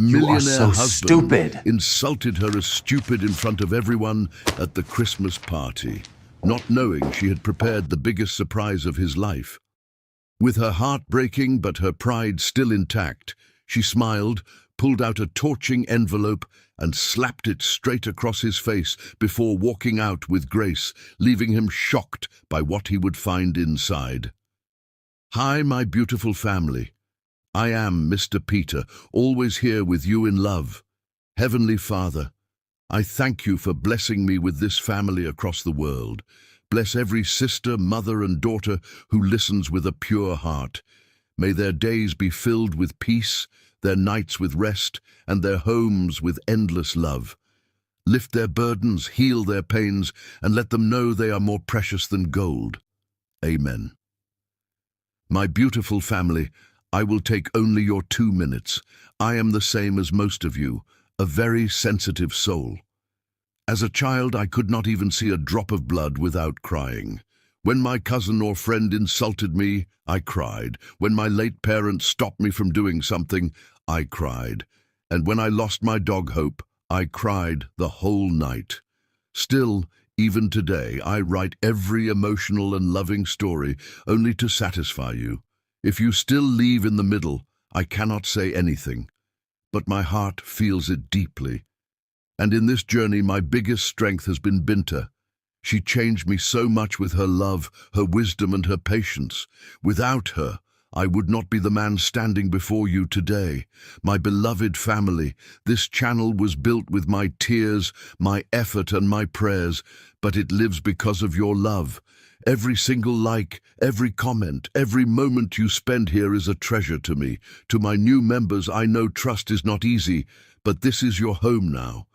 You are millionaire so husband stupid. insulted her as stupid in front of everyone at the Christmas party, not knowing she had prepared the biggest surprise of his life. With her heart breaking but her pride still intact, she smiled, pulled out a torching envelope and slapped it straight across his face before walking out with grace, leaving him shocked by what he would find inside. "Hi, my beautiful family. I am Mr. Peter, always here with you in love. Heavenly Father, I thank you for blessing me with this family across the world. Bless every sister, mother, and daughter who listens with a pure heart. May their days be filled with peace, their nights with rest, and their homes with endless love. Lift their burdens, heal their pains, and let them know they are more precious than gold. Amen. My beautiful family, I will take only your 2 minutes. I am the same as most of you, a very sensitive soul. As a child, I could not even see a drop of blood without crying. When my cousin or friend insulted me, I cried. When my late parents stopped me from doing something, I cried. And when I lost my dog Hope, I cried the whole night. Still, even today, I write every emotional and loving story only to satisfy you. If you still leave in the middle, I cannot say anything, but my heart feels it deeply. And in this journey, my biggest strength has been Binta. She changed me so much with her love, her wisdom, and her patience. Without her, I would not be the man standing before you today. My beloved family, this channel was built with my tears, my effort, and my prayers, but it lives because of your love. Every single like, every comment, every moment you spend here is a treasure to me. To my new members, I know trust is not easy, but this is your home now.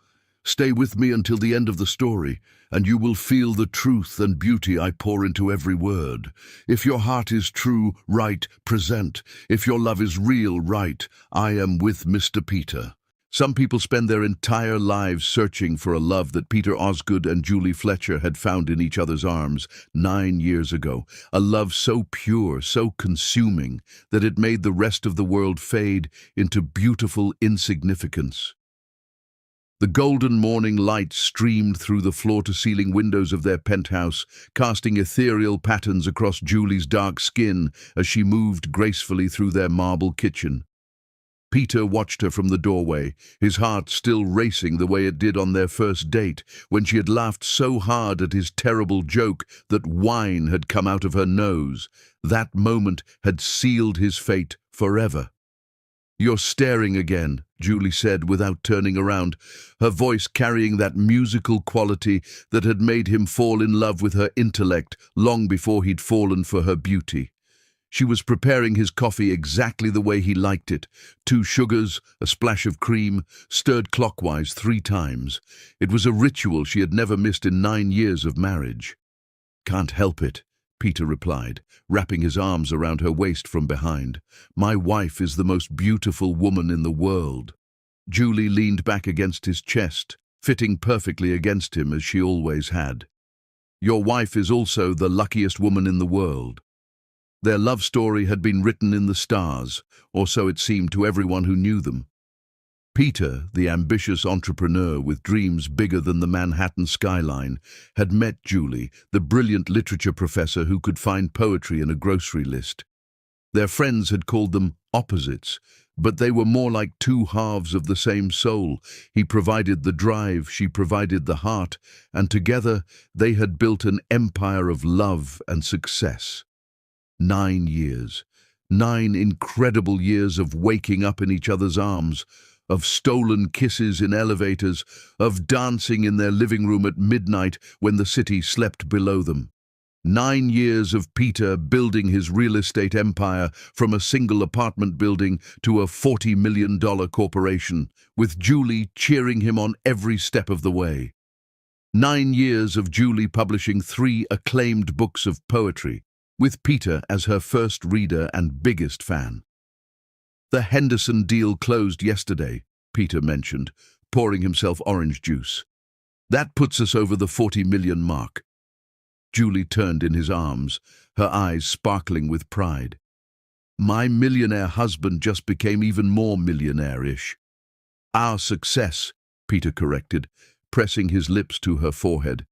Stay with me until the end of the story, and you will feel the truth and beauty I pour into every word. If your heart is true, write, present. If your love is real, write, I am with Mr. Peter. Some people spend their entire lives searching for a love that Peter Osgood and Julie Fletcher had found in each other's arms 9 years ago. A love so pure, so consuming, that it made the rest of the world fade into beautiful insignificance. The golden morning light streamed through the floor-to-ceiling windows of their penthouse, casting ethereal patterns across Julie's dark skin as she moved gracefully through their marble kitchen. Peter watched her from the doorway, his heart still racing the way it did on their first date, when she had laughed so hard at his terrible joke that wine had come out of her nose. That moment had sealed his fate forever. "You're staring again," Julie said without turning around, her voice carrying that musical quality that had made him fall in love with her intellect long before he'd fallen for her beauty. She was preparing his coffee exactly the way he liked it. 2 sugars, a splash of cream, stirred clockwise 3 times. It was a ritual she had never missed in 9 years of marriage. "Can't help it," Peter replied, wrapping his arms around her waist from behind. "My wife is the most beautiful woman in the world." Julie leaned back against his chest, fitting perfectly against him as she always had. "Your wife is also the luckiest woman in the world." Their love story had been written in the stars, or so it seemed to everyone who knew them. Peter, the ambitious entrepreneur with dreams bigger than the Manhattan skyline, had met Julie, the brilliant literature professor who could find poetry in a grocery list. Their friends had called them opposites, but they were more like 2 halves of the same soul. He provided the drive, she provided the heart, and together they had built an empire of love and success. 9 years. 9 incredible years of waking up in each other's arms, of stolen kisses in elevators, of dancing in their living room at midnight when the city slept below them. 9 years of Peter building his real estate empire from a single apartment building to a $40 million corporation, with Julie cheering him on every step of the way. 9 years of Julie publishing 3 acclaimed books of poetry, with Peter as her first reader and biggest fan. "The Henderson deal closed yesterday," Peter mentioned, pouring himself orange juice. "That puts us over the 40 million mark." Julie turned in his arms, her eyes sparkling with pride. "My millionaire husband just became even more millionaire-ish." Our success, Peter corrected, pressing his lips to her forehead.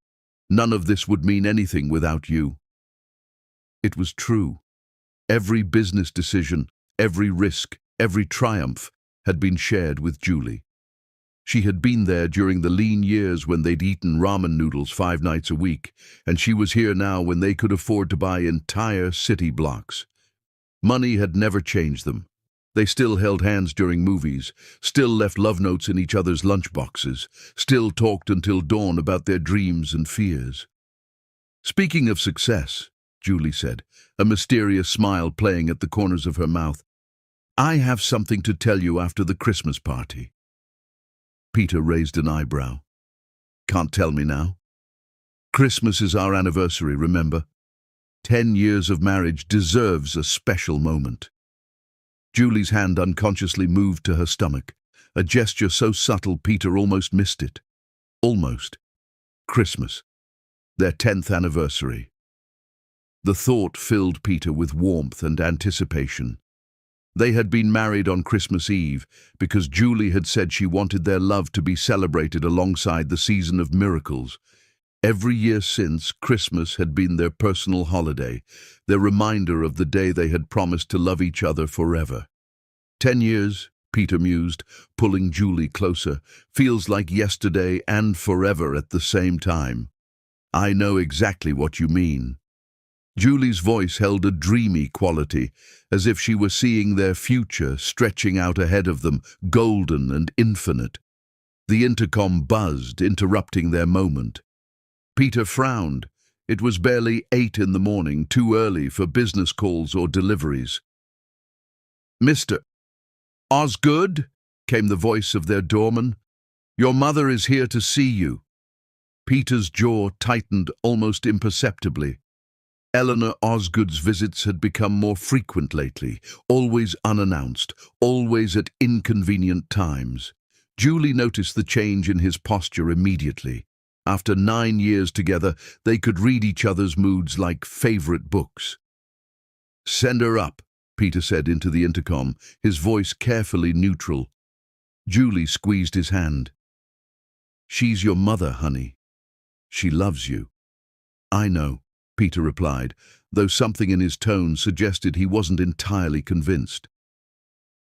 None of this would mean anything without you. It was true. Every business decision, every risk, every triumph had been shared with Julie. She had been there during the lean years when they'd eaten ramen noodles 5 nights a week, and she was here now when they could afford to buy entire city blocks. Money had never changed them. They still held hands during movies, still left love notes in each other's lunchboxes, still talked until dawn about their dreams and fears. Speaking of success, Julie said, a mysterious smile playing at the corners of her mouth, I have something to tell you after the Christmas party. Peter raised an eyebrow. Can't tell me now? Christmas is our anniversary, remember? 10 years of marriage deserves a special moment. Julie's hand unconsciously moved to her stomach, a gesture so subtle Peter almost missed it. Almost. Christmas. Their 10th anniversary. The thought filled Peter with warmth and anticipation. They had been married on Christmas Eve because Julie had said she wanted their love to be celebrated alongside the season of miracles. Every year since, Christmas had been their personal holiday, their reminder of the day they had promised to love each other forever. 10 years, Peter mused, pulling Julie closer, feels like yesterday and forever at the same time. I know exactly what you mean. Julie's voice held a dreamy quality, as if she were seeing their future stretching out ahead of them, golden and infinite. The intercom buzzed, interrupting their moment. Peter frowned. It was barely 8 in the morning, too early for business calls or deliveries. Mr. Osgood, came the voice of their doorman. Your mother is here to see you. Peter's jaw tightened almost imperceptibly. Eleanor Osgood's visits had become more frequent lately, always unannounced, always at inconvenient times. Julie noticed the change in his posture immediately. After 9 years together, they could read each other's moods like favorite books. Send her up, Peter said into the intercom, his voice carefully neutral. Julie squeezed his hand. She's your mother, honey. She loves you. I know, Peter replied, though something in his tone suggested he wasn't entirely convinced.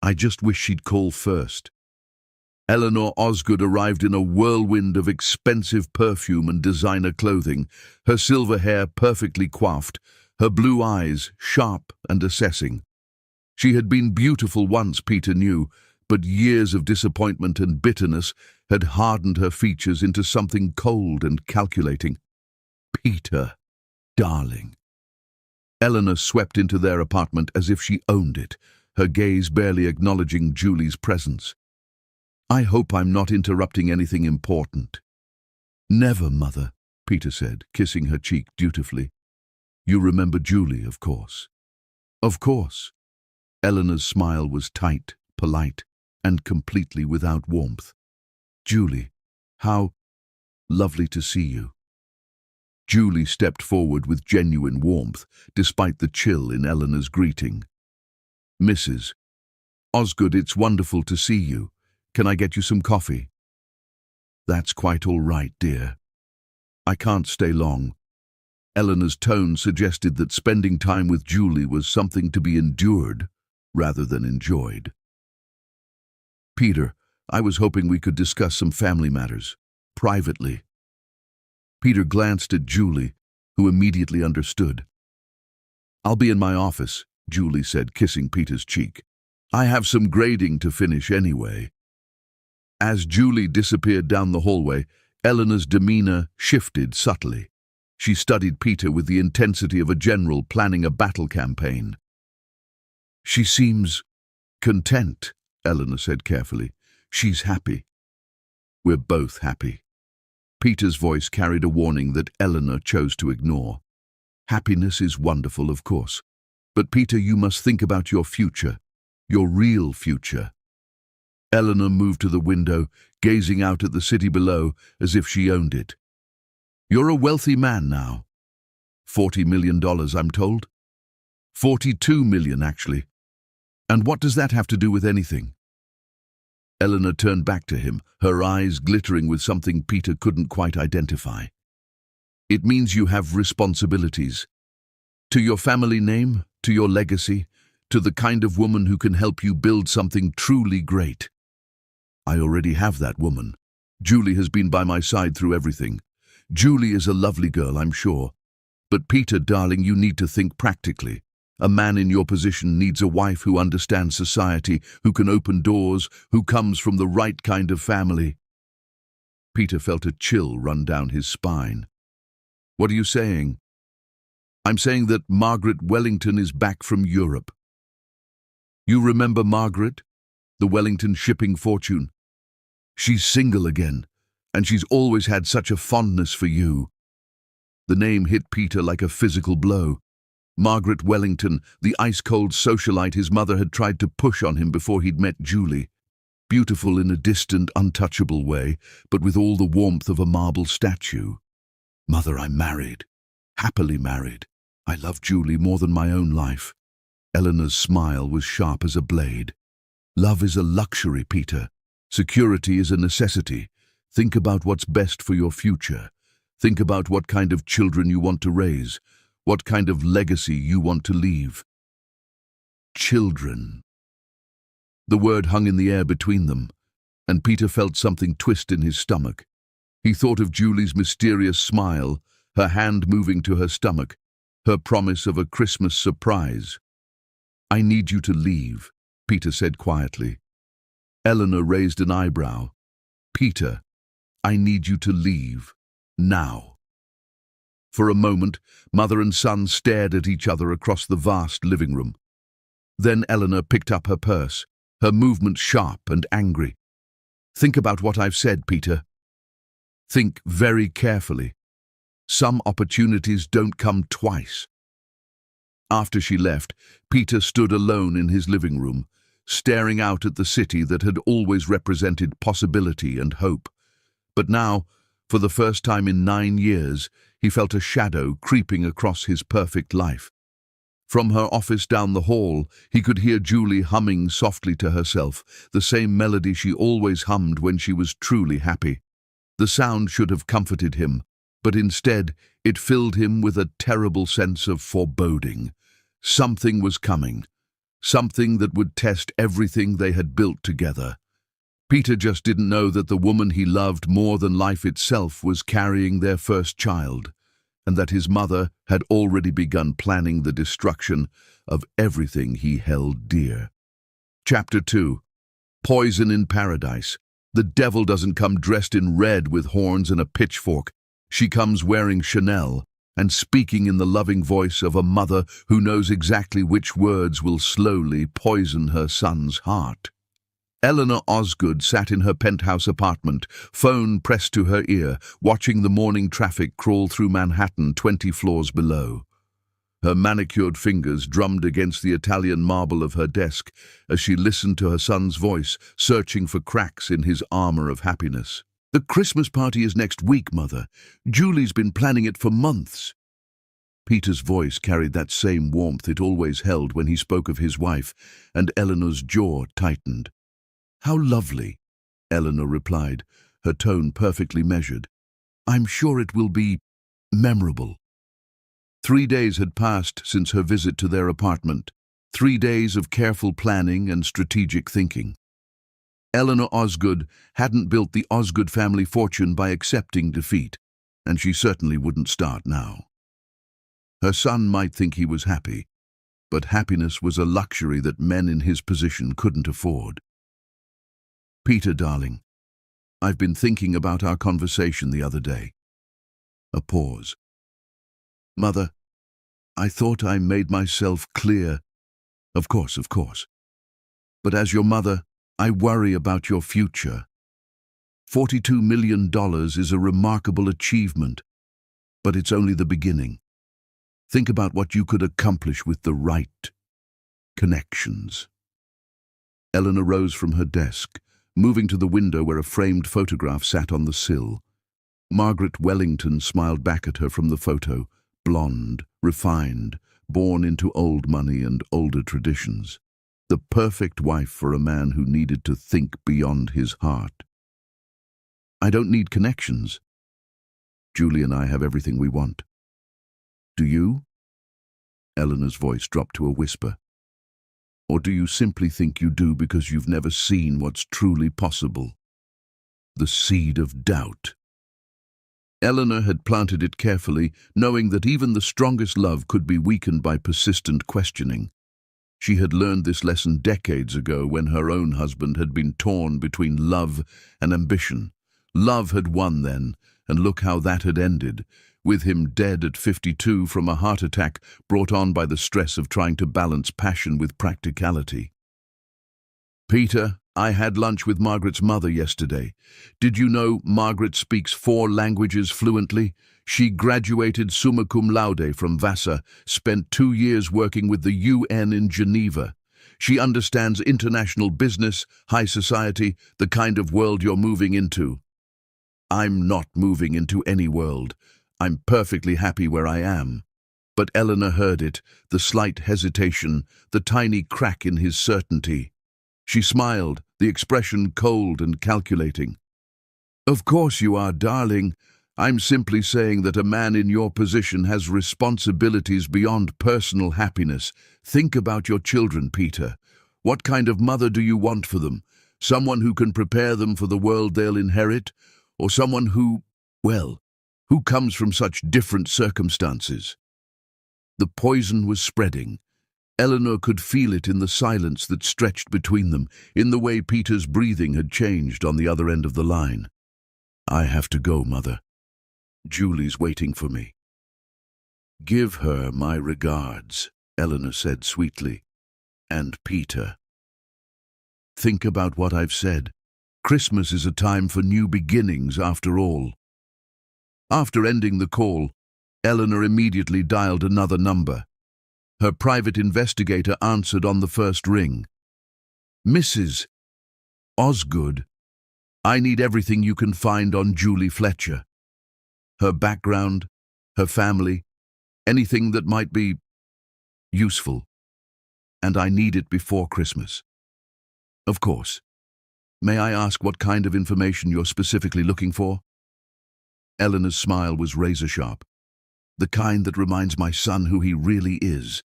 I just wish she'd call first. Eleanor Osgood arrived in a whirlwind of expensive perfume and designer clothing, her silver hair perfectly coiffed, her blue eyes sharp and assessing. She had been beautiful once, Peter knew, but years of disappointment and bitterness had hardened her features into something cold and calculating. Peter, darling. Eleanor swept into their apartment as if she owned it, her gaze barely acknowledging Julie's presence. I hope I'm not interrupting anything important. Never, Mother, Peter said, kissing her cheek dutifully. You remember Julie, of course. Of course. Eleanor's smile was tight, polite, and completely without warmth. Julie, how lovely to see you. Julie stepped forward with genuine warmth, despite the chill in Eleanor's greeting. Mrs. Osgood, it's wonderful to see you. Can I get you some coffee? That's quite all right, dear. I can't stay long. Eleanor's tone suggested that spending time with Julie was something to be endured rather than enjoyed. Peter, I was hoping we could discuss some family matters, privately. Peter glanced at Julie, who immediately understood. I'll be in my office, Julie said, kissing Peter's cheek. I have some grading to finish anyway. As Julie disappeared down the hallway, Eleanor's demeanor shifted subtly. She studied Peter with the intensity of a general planning a battle campaign. She seems content, Eleanor said carefully. She's happy. We're both happy. Peter's voice carried a warning that Eleanor chose to ignore. Happiness is wonderful, of course. But Peter, you must think about your future, your real future. Eleanor moved to the window, gazing out at the city below as if she owned it. You're a wealthy man now. $40 million, I'm told. 42 million, actually. And what does that have to do with anything? Eleanor turned back to him, her eyes glittering with something Peter couldn't quite identify. It means you have responsibilities. To your family name, to your legacy, to the kind of woman who can help you build something truly great. I already have that woman. Julie has been by my side through everything. Julie is a lovely girl, I'm sure. But Peter, darling, you need to think practically. A man in your position needs a wife who understands society, who can open doors, who comes from the right kind of family. Peter felt a chill run down his spine. What are you saying? I'm saying that Margaret Wellington is back from Europe. You remember Margaret, the Wellington shipping fortune? She's single again, and she's always had such a fondness for you. The name hit Peter like a physical blow. Margaret Wellington, the ice-cold socialite his mother had tried to push on him before he'd met Julie. Beautiful in a distant, untouchable way, but with all the warmth of a marble statue. Mother, I'm married. Happily married. I love Julie more than my own life. Eleanor's smile was sharp as a blade. Love is a luxury, Peter. Security is a necessity. Think about what's best for your future. Think about what kind of children you want to raise, what kind of legacy you want to leave. Children. The word hung in the air between them, and Peter felt something twist in his stomach. He thought of Julie's mysterious smile, her hand moving to her stomach, her promise of a Christmas surprise. I need you to leave, Peter said quietly. Eleanor raised an eyebrow. Peter, I need you to leave. Now. For a moment, mother and son stared at each other across the vast living room. Then Eleanor picked up her purse, her movement sharp and angry. Think about what I've said, Peter. Think very carefully. Some opportunities don't come twice. After she left, Peter stood alone in his living room, staring out at the city that had always represented possibility and hope. But now, for the first time in 9 years, he felt a shadow creeping across his perfect life. From her office down the hall, he could hear Julie humming softly to herself, the same melody she always hummed when she was truly happy. The sound should have comforted him, but instead it filled him with a terrible sense of foreboding. Something was coming, something that would test everything they had built together. Peter just didn't know that the woman he loved more than life itself was carrying their first child, and that his mother had already begun planning the destruction of everything he held dear. Chapter 2. Poison in Paradise. The devil doesn't come dressed in red with horns and a pitchfork. She comes wearing Chanel and speaking in the loving voice of a mother who knows exactly which words will slowly poison her son's heart. Eleanor Osgood sat in her penthouse apartment, phone pressed to her ear, watching the morning traffic crawl through Manhattan 20 floors below. Her manicured fingers drummed against the Italian marble of her desk as she listened to her son's voice, searching for cracks in his armor of happiness. The Christmas party is next week, Mother. Julie's been planning it for months. Peter's voice carried that same warmth it always held when he spoke of his wife, and Eleanor's jaw tightened. How lovely, Eleanor replied, her tone perfectly measured. I'm sure it will be memorable. 3 days had passed since her visit to their apartment, 3 days of careful planning and strategic thinking. Eleanor Osgood hadn't built the Osgood family fortune by accepting defeat, and she certainly wouldn't start now. Her son might think he was happy, but happiness was a luxury that men in his position couldn't afford. Peter, darling, I've been thinking about our conversation the other day. A pause. Mother, I thought I made myself clear. Of course. But as your mother, I worry about your future. $42 million is a remarkable achievement, but it's only the beginning. Think about what you could accomplish with the right connections. Eleanor rose from her desk, moving to the window where a framed photograph sat on the sill. Margaret Wellington smiled back at her from the photo, blonde, refined, born into old money and older traditions. The perfect wife for a man who needed to think beyond his heart. I don't need connections. Julie and I have everything we want. Do you? Eleanor's voice dropped to a whisper. Or do you simply think you do because you've never seen what's truly possible? The seed of doubt. Eleanor had planted it carefully, knowing that even the strongest love could be weakened by persistent questioning. She had learned this lesson decades ago when her own husband had been torn between love and ambition. Love had won then, and look how that had ended, with him dead at 52 from a heart attack brought on by the stress of trying to balance passion with practicality. Peter, I had lunch with Margaret's mother yesterday. Did you know Margaret speaks 4 languages fluently? She graduated summa cum laude from Vassar, spent 2 years working with the UN in Geneva. She understands international business, high society, the kind of world you're moving into. I'm not moving into any world. I'm perfectly happy where I am. But Eleanor heard it, the slight hesitation, the tiny crack in his certainty. She smiled, the expression cold and calculating. Of course you are, darling. I'm simply saying that a man in your position has responsibilities beyond personal happiness. Think about your children, Peter. What kind of mother do you want for them? Someone who can prepare them for the world they'll inherit? Or someone who, well, who comes from such different circumstances? The poison was spreading. Eleanor could feel it in the silence that stretched between them, in the way Peter's breathing had changed on the other end of the line. I have to go, Mother. Julie's waiting for me. Give her my regards, Eleanor said sweetly. And Peter. Think about what I've said. Christmas is a time for new beginnings, after all. After ending the call, Eleanor immediately dialed another number. Her private investigator answered on the first ring. Mrs. Osgood, I need everything you can find on Julie Fletcher. Her background, her family, anything that might be useful. And I need it before Christmas. Of course. May I ask what kind of information you're specifically looking for? Eleanor's smile was razor-sharp. The kind that reminds my son who he really is.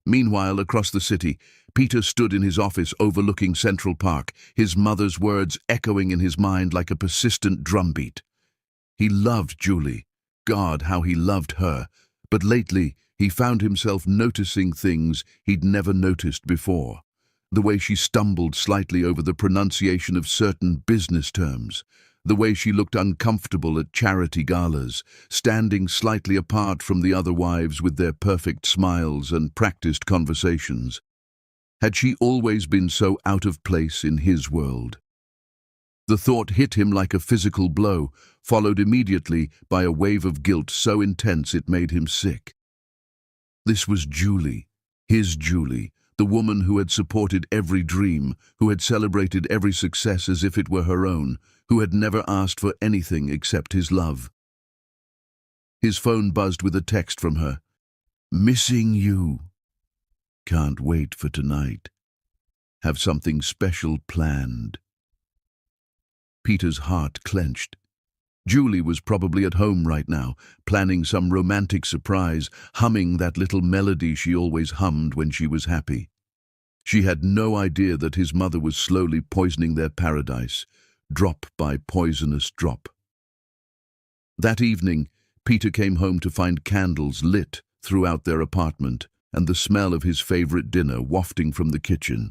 Meanwhile, across the city, Peter stood in his office overlooking Central Park, his mother's words echoing in his mind like a persistent drumbeat. He loved Julie. God, how he loved her. But lately, he found himself noticing things he'd never noticed before. The way she stumbled slightly over the pronunciation of certain business terms. The way she looked uncomfortable at charity galas, standing slightly apart from the other wives with their perfect smiles and practiced conversations. Had she always been so out of place in his world? The thought hit him like a physical blow, followed immediately by a wave of guilt so intense it made him sick. This was Julie, his Julie, the woman who had supported every dream, who had celebrated every success as if it were her own, who had never asked for anything except his love. His phone buzzed with a text from her. Missing you. Can't wait for tonight. Have something special planned. Peter's heart clenched. Julie was probably at home right now, planning some romantic surprise, humming that little melody she always hummed when she was happy. She had no idea that his mother was slowly poisoning their paradise, drop by poisonous drop. That evening, Peter came home to find candles lit throughout their apartment and the smell of his favorite dinner wafting from the kitchen.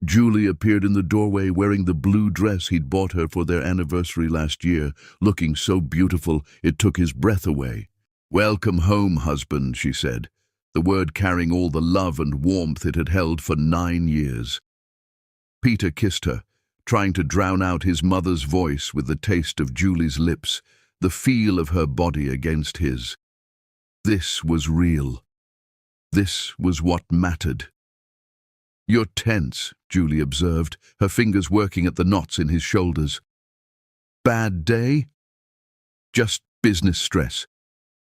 Julie appeared in the doorway wearing the blue dress he'd bought her for their anniversary last year, looking so beautiful it took his breath away. Welcome home, husband, she said, the word carrying all the love and warmth it had held for 9 years. Peter kissed her, trying to drown out his mother's voice with the taste of Julie's lips, the feel of her body against his. This was real. This was what mattered. You're tense, Julie observed, her fingers working at the knots in his shoulders. Bad day? Just business stress.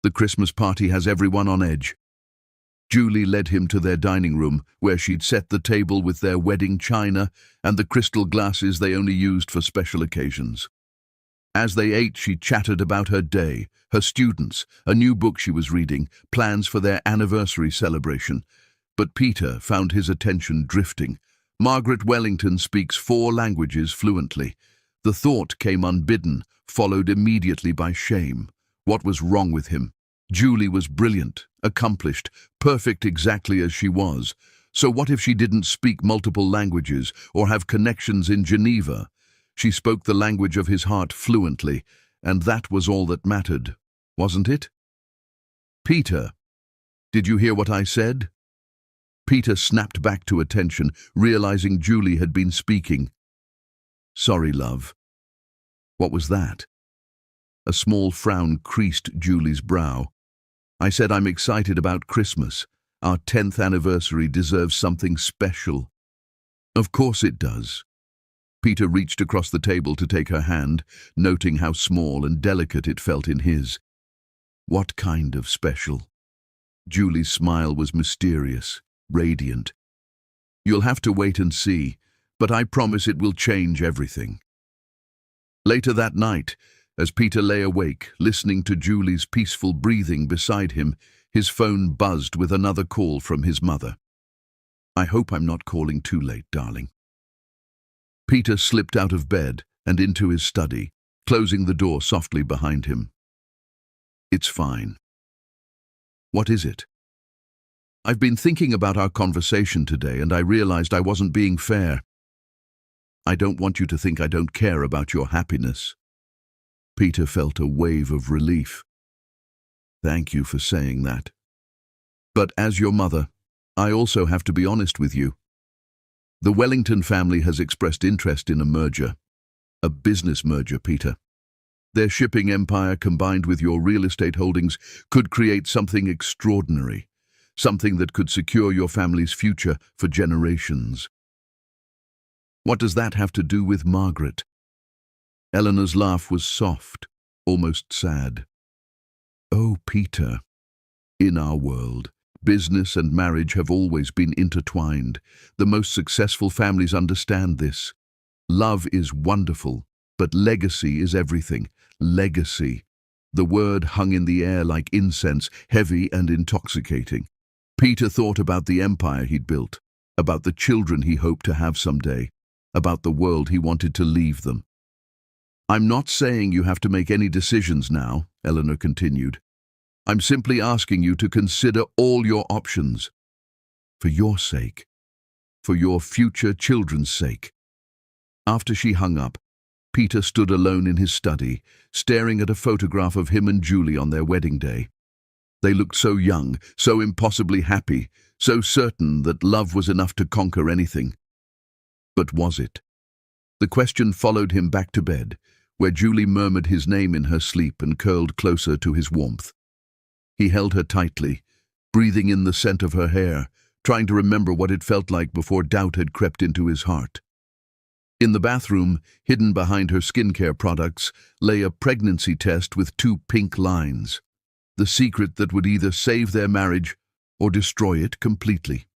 The Christmas party has everyone on edge. Julie led him to their dining room, where she'd set the table with their wedding china and the crystal glasses they only used for special occasions. As they ate, she chattered about her day, her students, a new book she was reading, plans for their anniversary celebration. But Peter found his attention drifting. Margaret Wellington speaks 4 languages fluently. The thought came unbidden, followed immediately by shame. What was wrong with him? Julie was brilliant, accomplished, perfect exactly as she was. So what if she didn't speak multiple languages or have connections in Geneva? She spoke the language of his heart fluently, and that was all that mattered, wasn't it? Peter, did you hear what I said? Peter snapped back to attention, realizing Julie had been speaking. Sorry, love. What was that? A small frown creased Julie's brow. I said I'm excited about Christmas. Our 10th anniversary deserves something special. Of course it does. Peter reached across the table to take her hand, noting how small and delicate it felt in his. What kind of special? Julie's smile was mysterious, radiant. You'll have to wait and see, but I promise it will change everything. Later that night, as Peter lay awake, listening to Julie's peaceful breathing beside him, his phone buzzed with another call from his mother. I hope I'm not calling too late, darling. Peter slipped out of bed and into his study, closing the door softly behind him. It's fine. What is it? I've been thinking about our conversation today, and I realized I wasn't being fair. I don't want you to think I don't care about your happiness. Peter felt a wave of relief. Thank you for saying that. But as your mother, I also have to be honest with you. The Wellington family has expressed interest in a merger. A business merger, Peter. Their shipping empire combined with your real estate holdings could create something extraordinary. Something that could secure your family's future for generations. What does that have to do with Margaret? Eleanor's laugh was soft, almost sad. Oh, Peter. In our world, business and marriage have always been intertwined. The most successful families understand this. Love is wonderful, but legacy is everything. Legacy. The word hung in the air like incense, heavy and intoxicating. Peter thought about the empire he'd built, about the children he hoped to have someday, about the world he wanted to leave them. I'm not saying you have to make any decisions now, Eleanor continued. I'm simply asking you to consider all your options. For your sake. For your future children's sake. After she hung up, Peter stood alone in his study, staring at a photograph of him and Julie on their wedding day. They looked so young, so impossibly happy, so certain that love was enough to conquer anything. But was it? The question followed him back to bed, where Julie murmured his name in her sleep and curled closer to his warmth. He held her tightly, breathing in the scent of her hair, trying to remember what it felt like before doubt had crept into his heart. In the bathroom, hidden behind her skincare products, lay a pregnancy test with 2 pink lines. The secret that would either save their marriage or destroy it completely.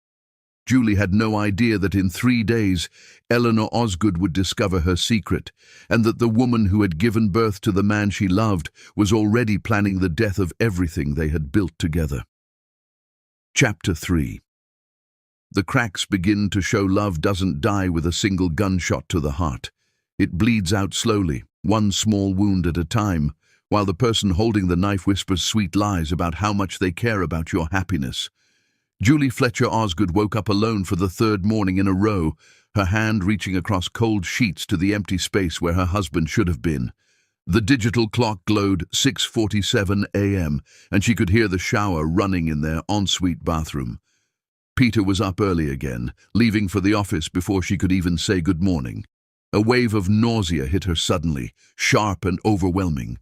Julie had no idea that in 3 days, Eleanor Osgood would discover her secret, and that the woman who had given birth to the man she loved was already planning the death of everything they had built together. Chapter 3. The cracks begin to show love doesn't die with a single gunshot to the heart. It bleeds out slowly, one small wound at a time, while the person holding the knife whispers sweet lies about how much they care about your happiness. Julie Fletcher Osgood woke up alone for the 3rd morning in a row, her hand reaching across cold sheets to the empty space where her husband should have been. The digital clock glowed 6:47 a.m., and she could hear the shower running in their ensuite bathroom. Peter was up early again, leaving for the office before she could even say good morning. A wave of nausea hit her suddenly, sharp and overwhelming.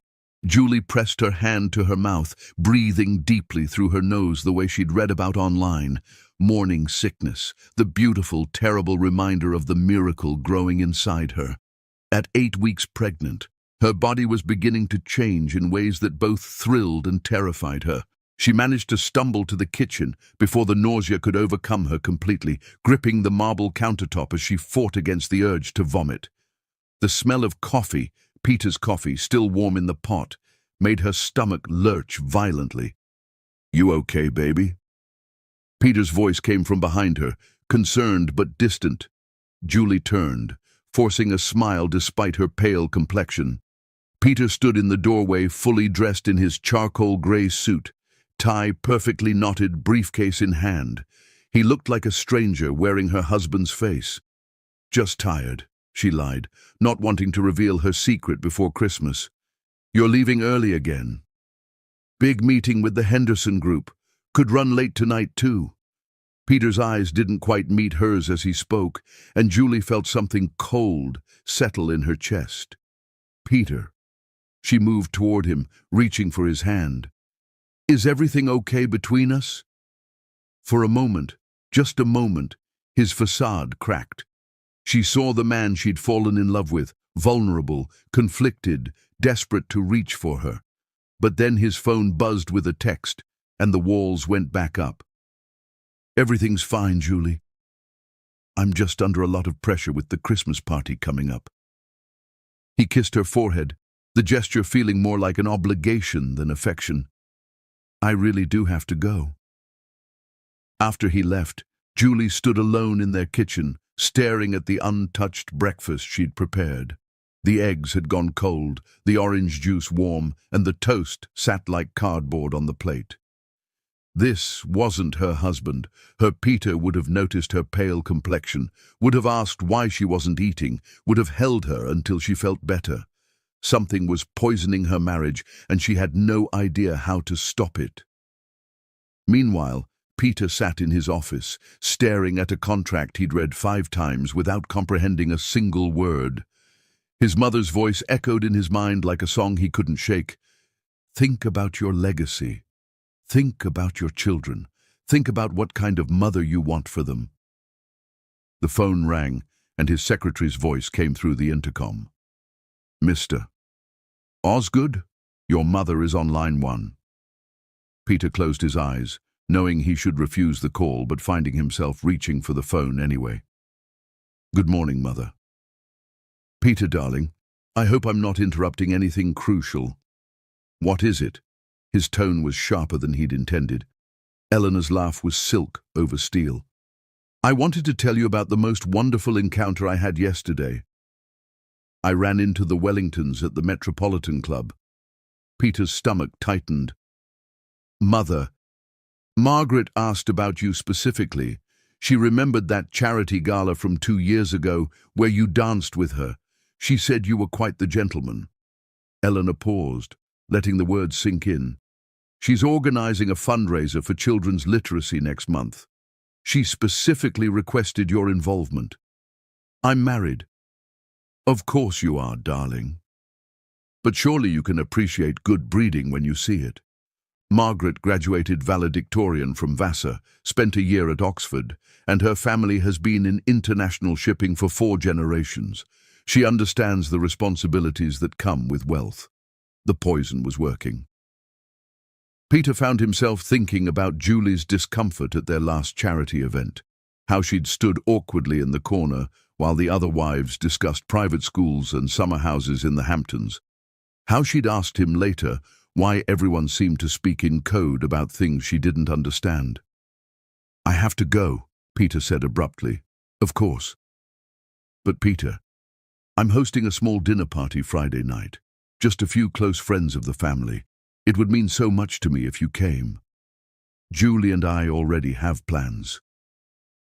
Julie pressed her hand to her mouth, breathing deeply through her nose the way she'd read about online. Morning sickness, the beautiful, terrible reminder of the miracle growing inside her. At 8 weeks pregnant, her body was beginning to change in ways that both thrilled and terrified her. She managed to stumble to the kitchen before the nausea could overcome her completely, gripping the marble countertop as she fought against the urge to vomit. The smell of coffee, Peter's coffee, still warm in the pot, made her stomach lurch violently. "You okay, baby?" Peter's voice came from behind her, concerned but distant. Julie turned, forcing a smile despite her pale complexion. Peter stood in the doorway, fully dressed in his charcoal gray suit, tie perfectly knotted, briefcase in hand. He looked like a stranger wearing her husband's face. "Just tired," she lied, not wanting to reveal her secret before Christmas. "You're leaving early again." "Big meeting with the Henderson group. Could run late tonight too." Peter's eyes didn't quite meet hers as he spoke, and Julie felt something cold settle in her chest. "Peter." She moved toward him, reaching for his hand. "Is everything okay between us?" For a moment, just a moment, his facade cracked. She saw the man she'd fallen in love with, vulnerable, conflicted, desperate to reach for her. But then his phone buzzed with a text, and the walls went back up. "Everything's fine, Julie. I'm just under a lot of pressure with the Christmas party coming up." He kissed her forehead, the gesture feeling more like an obligation than affection. "I really do have to go." After he left, Julie stood alone in their kitchen, staring at the untouched breakfast she'd prepared. The eggs had gone cold, the orange juice warm, and the toast sat like cardboard on the plate. This wasn't her husband. Her Peter would have noticed her pale complexion, would have asked why she wasn't eating, would have held her until she felt better. Something was poisoning her marriage, and she had no idea how to stop it. Meanwhile, Peter sat in his office, staring at a contract he'd read 5 times without comprehending a single word. His mother's voice echoed in his mind like a song he couldn't shake. "Think about your legacy. Think about your children. Think about what kind of mother you want for them." The phone rang, and his secretary's voice came through the intercom. "Mr. Osgood, your mother is on line 1. Peter closed his eyes, knowing he should refuse the call, but finding himself reaching for the phone anyway. "Good morning, Mother." "Peter, darling, I hope I'm not interrupting anything crucial." "What is it?" His tone was sharper than he'd intended. Eleanor's laugh was silk over steel. "I wanted to tell you about the most wonderful encounter I had yesterday. I ran into the Wellingtons at the Metropolitan Club." Peter's stomach tightened. "Mother, Margaret asked about you specifically. She remembered that charity gala from 2 years ago where you danced with her. She said you were quite the gentleman." Eleanor paused, letting the words sink in. "She's organizing a fundraiser for children's literacy next month. She specifically requested your involvement." "I'm married." "Of course you are, darling. But surely you can appreciate good breeding when you see it." Margaret graduated valedictorian from Vassar, spent a year at Oxford, and her family has been in international shipping for 4 generations. She understands the responsibilities that come with wealth. The poison was working. Peter found himself thinking about Julie's discomfort at their last charity event, how she'd stood awkwardly in the corner while the other wives discussed private schools and summer houses in the Hamptons, how she'd asked him later why everyone seemed to speak in code about things she didn't understand. "I have to go," Peter said abruptly. "Of course." "But Peter, I'm hosting a small dinner party Friday night. Just a few close friends of the family. It would mean so much to me if you came. Julie and I already have plans.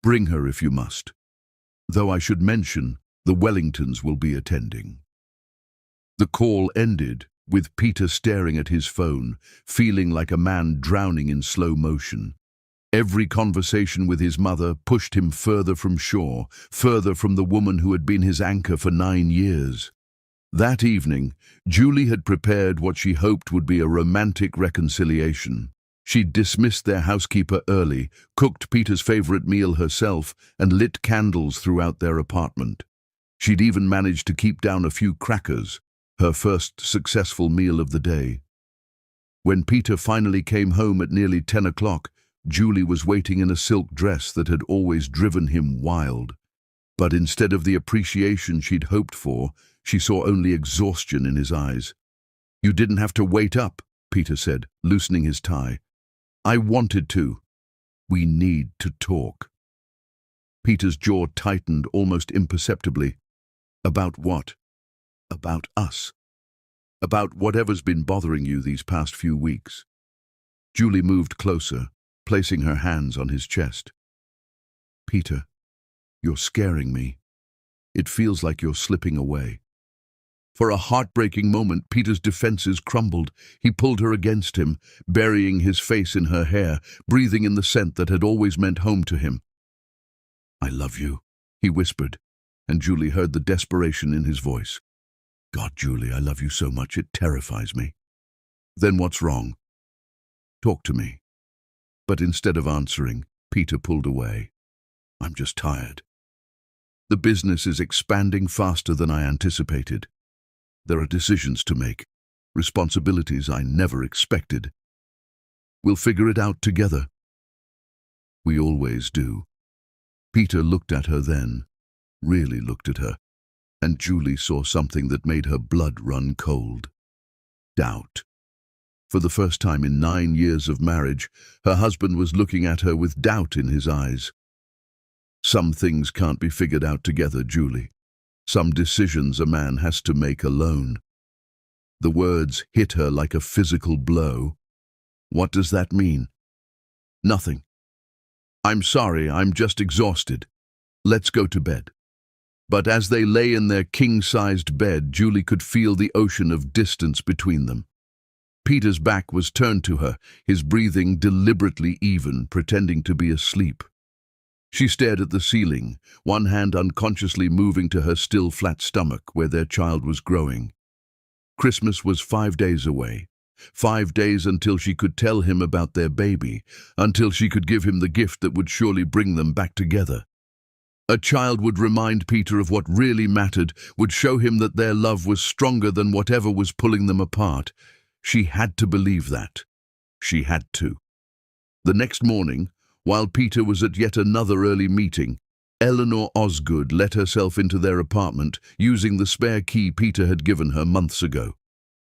Bring her if you must. Though I should mention, the Wellingtons will be attending." The call ended with Peter staring at his phone, feeling like a man drowning in slow motion. Every conversation with his mother pushed him further from shore, further from the woman who had been his anchor for 9 years. That evening, Julie had prepared what she hoped would be a romantic reconciliation. She'd dismissed their housekeeper early, cooked Peter's favorite meal herself, and lit candles throughout their apartment. She'd even managed to keep down a few crackers, her first successful meal of the day. When Peter finally came home at nearly 10 o'clock, Julie was waiting in a silk dress that had always driven him wild. But instead of the appreciation she'd hoped for, she saw only exhaustion in his eyes. "You didn't have to wait up," Peter said, loosening his tie. "I wanted to. We need to talk." Peter's jaw tightened almost imperceptibly. "About what?" "About us. About whatever's been bothering you these past few weeks." Julie moved closer, placing her hands on his chest. "Peter, you're scaring me. It feels like you're slipping away." For a heartbreaking moment, Peter's defenses crumbled. He pulled her against him, burying his face in her hair, breathing in the scent that had always meant home to him. "I love you," he whispered, and Julie heard the desperation in his voice. "God, Julie, I love you so much it terrifies me." "Then what's wrong? Talk to me." But instead of answering, Peter pulled away. "I'm just tired. The business is expanding faster than I anticipated. There are decisions to make, responsibilities I never expected. We'll figure it out together." "We always do." Peter looked at her then, really looked at her, and Julie saw something that made her blood run cold. Doubt. For the first time in 9 years of marriage, her husband was looking at her with doubt in his eyes. "Some things can't be figured out together, Julie. Some decisions a man has to make alone." The words hit her like a physical blow. "What does that mean?" "Nothing. I'm sorry, I'm just exhausted. Let's go to bed." But as they lay in their king-sized bed, Julie could feel the ocean of distance between them. Peter's back was turned to her, his breathing deliberately even, pretending to be asleep. She stared at the ceiling, one hand unconsciously moving to her still flat stomach where their child was growing. Christmas was 5 days away. 5 days until she could tell him about their baby, until she could give him the gift that would surely bring them back together. A child would remind Peter of what really mattered, would show him that their love was stronger than whatever was pulling them apart. She had to believe that. She had to. The next morning, while Peter was at yet another early meeting, Eleanor Osgood let herself into their apartment, using the spare key Peter had given her months ago.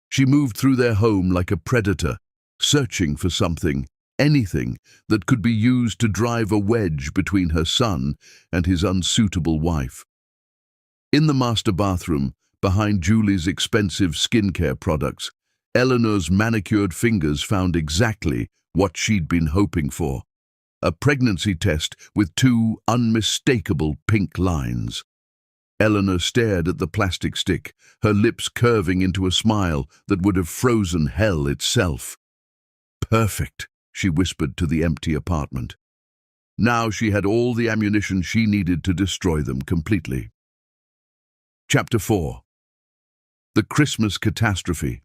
She moved through their home like a predator, searching for something, anything, that could be used to drive a wedge between her son and his unsuitable wife. In the master bathroom, behind Julie's expensive skincare products, Eleanor's manicured fingers found exactly what she'd been hoping for. A pregnancy test with 2 unmistakable pink lines. Eleanor stared at the plastic stick, her lips curving into a smile that would have frozen hell itself. "Perfect," she whispered to the empty apartment. Now she had all the ammunition she needed to destroy them completely. Chapter 4. The Christmas Catastrophe.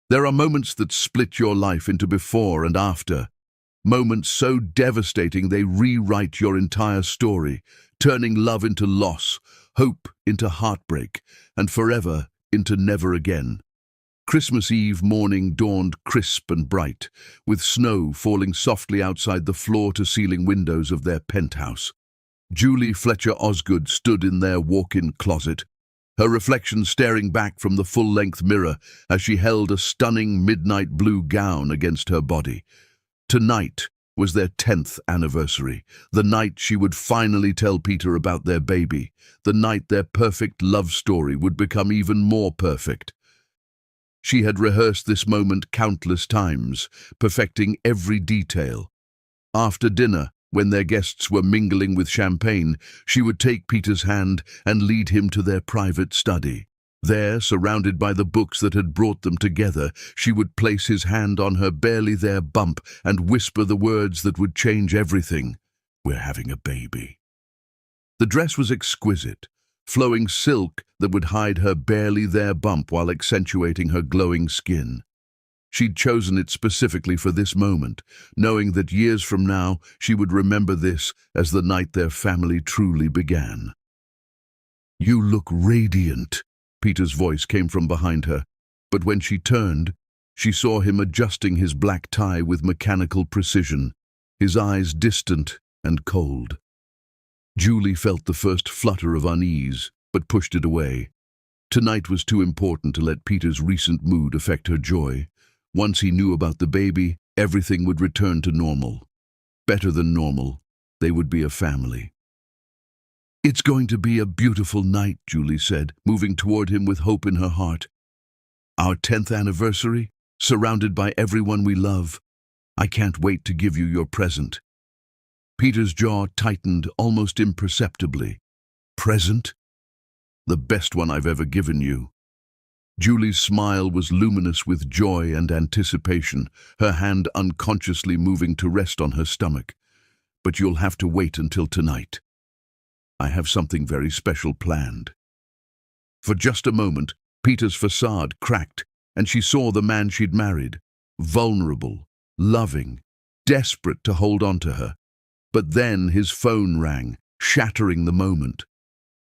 There are moments that split your life into before and after. Moments so devastating they rewrite your entire story, turning love into loss, hope into heartbreak, and forever into never again. Christmas Eve morning dawned crisp and bright, with snow falling softly outside the floor-to-ceiling windows of their penthouse. Julie Fletcher Osgood stood in their walk-in closet, her reflection staring back from the full-length mirror as she held a stunning midnight blue gown against her body. Tonight was their 10th anniversary, the night she would finally tell Peter about their baby, the night their perfect love story would become even more perfect. She had rehearsed this moment countless times, perfecting every detail. After dinner, when their guests were mingling with champagne, she would take Peter's hand and lead him to their private study. There, surrounded by the books that had brought them together, she would place his hand on her barely there bump and whisper the words that would change everything. "We're having a baby." The dress was exquisite, flowing silk that would hide her barely there bump while accentuating her glowing skin. She'd chosen it specifically for this moment, knowing that years from now she would remember this as the night their family truly began. "You look radiant," Peter's voice came from behind her, but when she turned, She saw him adjusting his black tie with mechanical precision, his eyes distant and cold. Julie felt the first flutter of unease, but pushed it away. Tonight was too important to let Peter's recent mood affect her joy. Once he knew about the baby, everything would return to normal. Better than normal, they would be a family. "It's going to be a beautiful night," Julie said, moving toward him with hope in her heart. "Our 10th anniversary, surrounded by everyone we love. I can't wait to give you your present." Peter's jaw tightened almost imperceptibly. "Present? The best one I've ever given you." Julie's smile was luminous with joy and anticipation, her hand unconsciously moving to rest on her stomach. "But you'll have to wait until tonight. I have something very special planned." For just a moment, Peter's facade cracked, and she saw the man she'd married, vulnerable, loving, desperate to hold on to her. But then his phone rang, shattering the moment.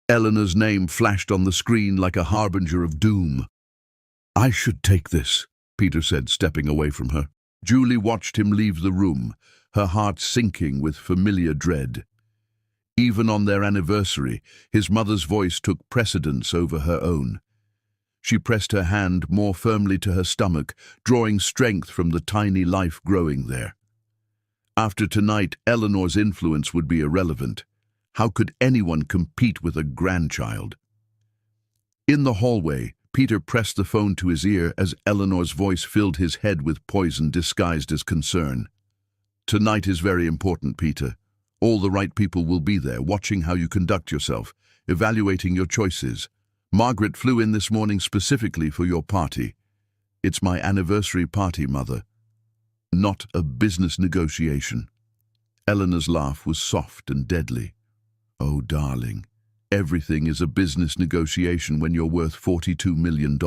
Eleanor's name flashed on the screen like a harbinger of doom. "I should take this," Peter said, stepping away from her. Julie watched him leave the room, her heart sinking with familiar dread. Even on their anniversary, his mother's voice took precedence over her own. She pressed her hand more firmly to her stomach, drawing strength from the tiny life growing there. After tonight, Eleanor's influence would be irrelevant. How could anyone compete with a grandchild? In the hallway, Peter pressed the phone to his ear as Eleanor's voice filled his head with poison disguised as concern. "Tonight is very important, Peter. All the right people will be there, watching how you conduct yourself, evaluating your choices. Margaret flew in this morning specifically for your party. It's my anniversary party, Mother. Not a business negotiation." Eleanor's laugh was soft and deadly. "Oh, darling, everything is a business negotiation when you're worth $42 million.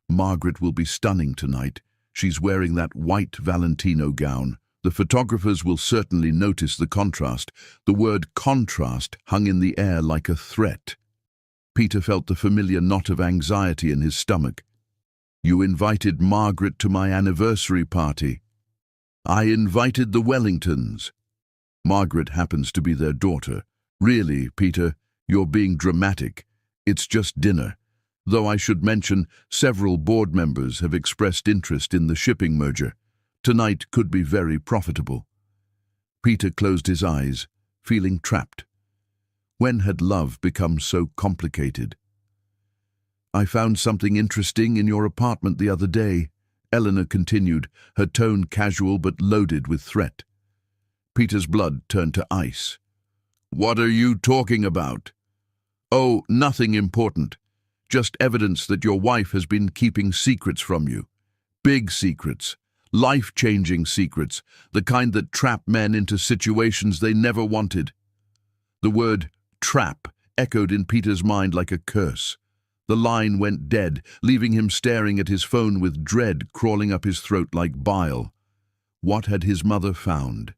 Margaret will be stunning tonight. She's wearing that white Valentino gown. The photographers will certainly notice the contrast." The word contrast hung in the air like a threat. Peter felt the familiar knot of anxiety in his stomach. "You invited Margaret to my anniversary party." "I invited the Wellingtons." "Margaret happens to be their daughter." "Really, Peter, you're being dramatic. It's just dinner. Though I should mention, several board members have expressed interest in the shipping merger. Tonight could be very profitable." Peter closed his eyes, feeling trapped. When had love become so complicated? "I found something interesting in your apartment the other day," Eleanor continued, her tone casual but loaded with threat. Peter's blood turned to ice. "What are you talking about?" "Oh, nothing important. Just evidence that your wife has been keeping secrets from you. Big secrets. Life-changing secrets. The kind that trap men into situations they never wanted." The word trap echoed in Peter's mind like a curse. The line went dead, leaving him staring at his phone with dread crawling up his throat like bile. What had his mother found?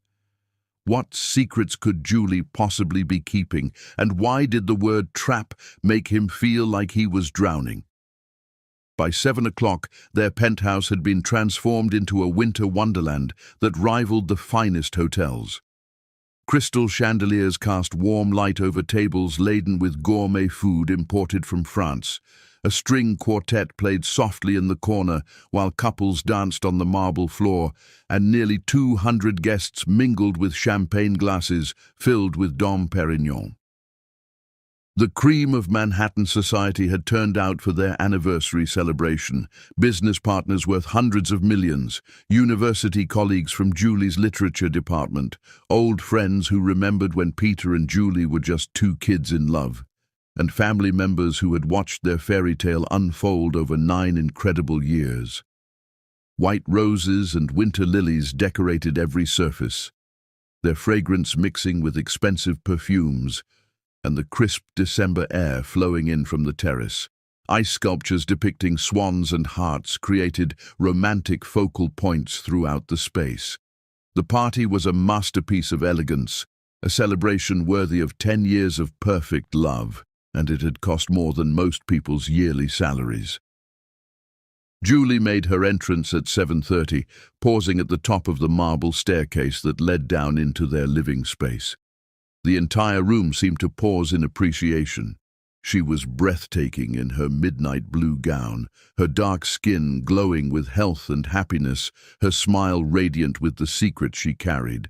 What secrets could Julie possibly be keeping, and why did the word trap make him feel like he was drowning? By 7 o'clock, their penthouse had been transformed into a winter wonderland that rivaled the finest hotels. Crystal chandeliers cast warm light over tables laden with gourmet food imported from France. A string quartet played softly in the corner while couples danced on the marble floor, and nearly 200 guests mingled with champagne glasses filled with Dom Perignon. The cream of Manhattan society had turned out for their anniversary celebration. Business partners worth hundreds of millions, university colleagues from Julie's literature department, old friends who remembered when Peter and Julie were just two kids in love, and family members who had watched their fairy tale unfold over 9 incredible years. White roses and winter lilies decorated every surface, their fragrance mixing with expensive perfumes, and the crisp December air flowing in from the terrace. Ice sculptures depicting swans and hearts created romantic focal points throughout the space. The party was a masterpiece of elegance, a celebration worthy of 10 years of perfect love, and it had cost more than most people's yearly salaries. Julie made her entrance at 7:30, pausing at the top of the marble staircase that led down into their living space. The entire room seemed to pause in appreciation. She was breathtaking in her midnight blue gown, her dark skin glowing with health and happiness, her smile radiant with the secret she carried.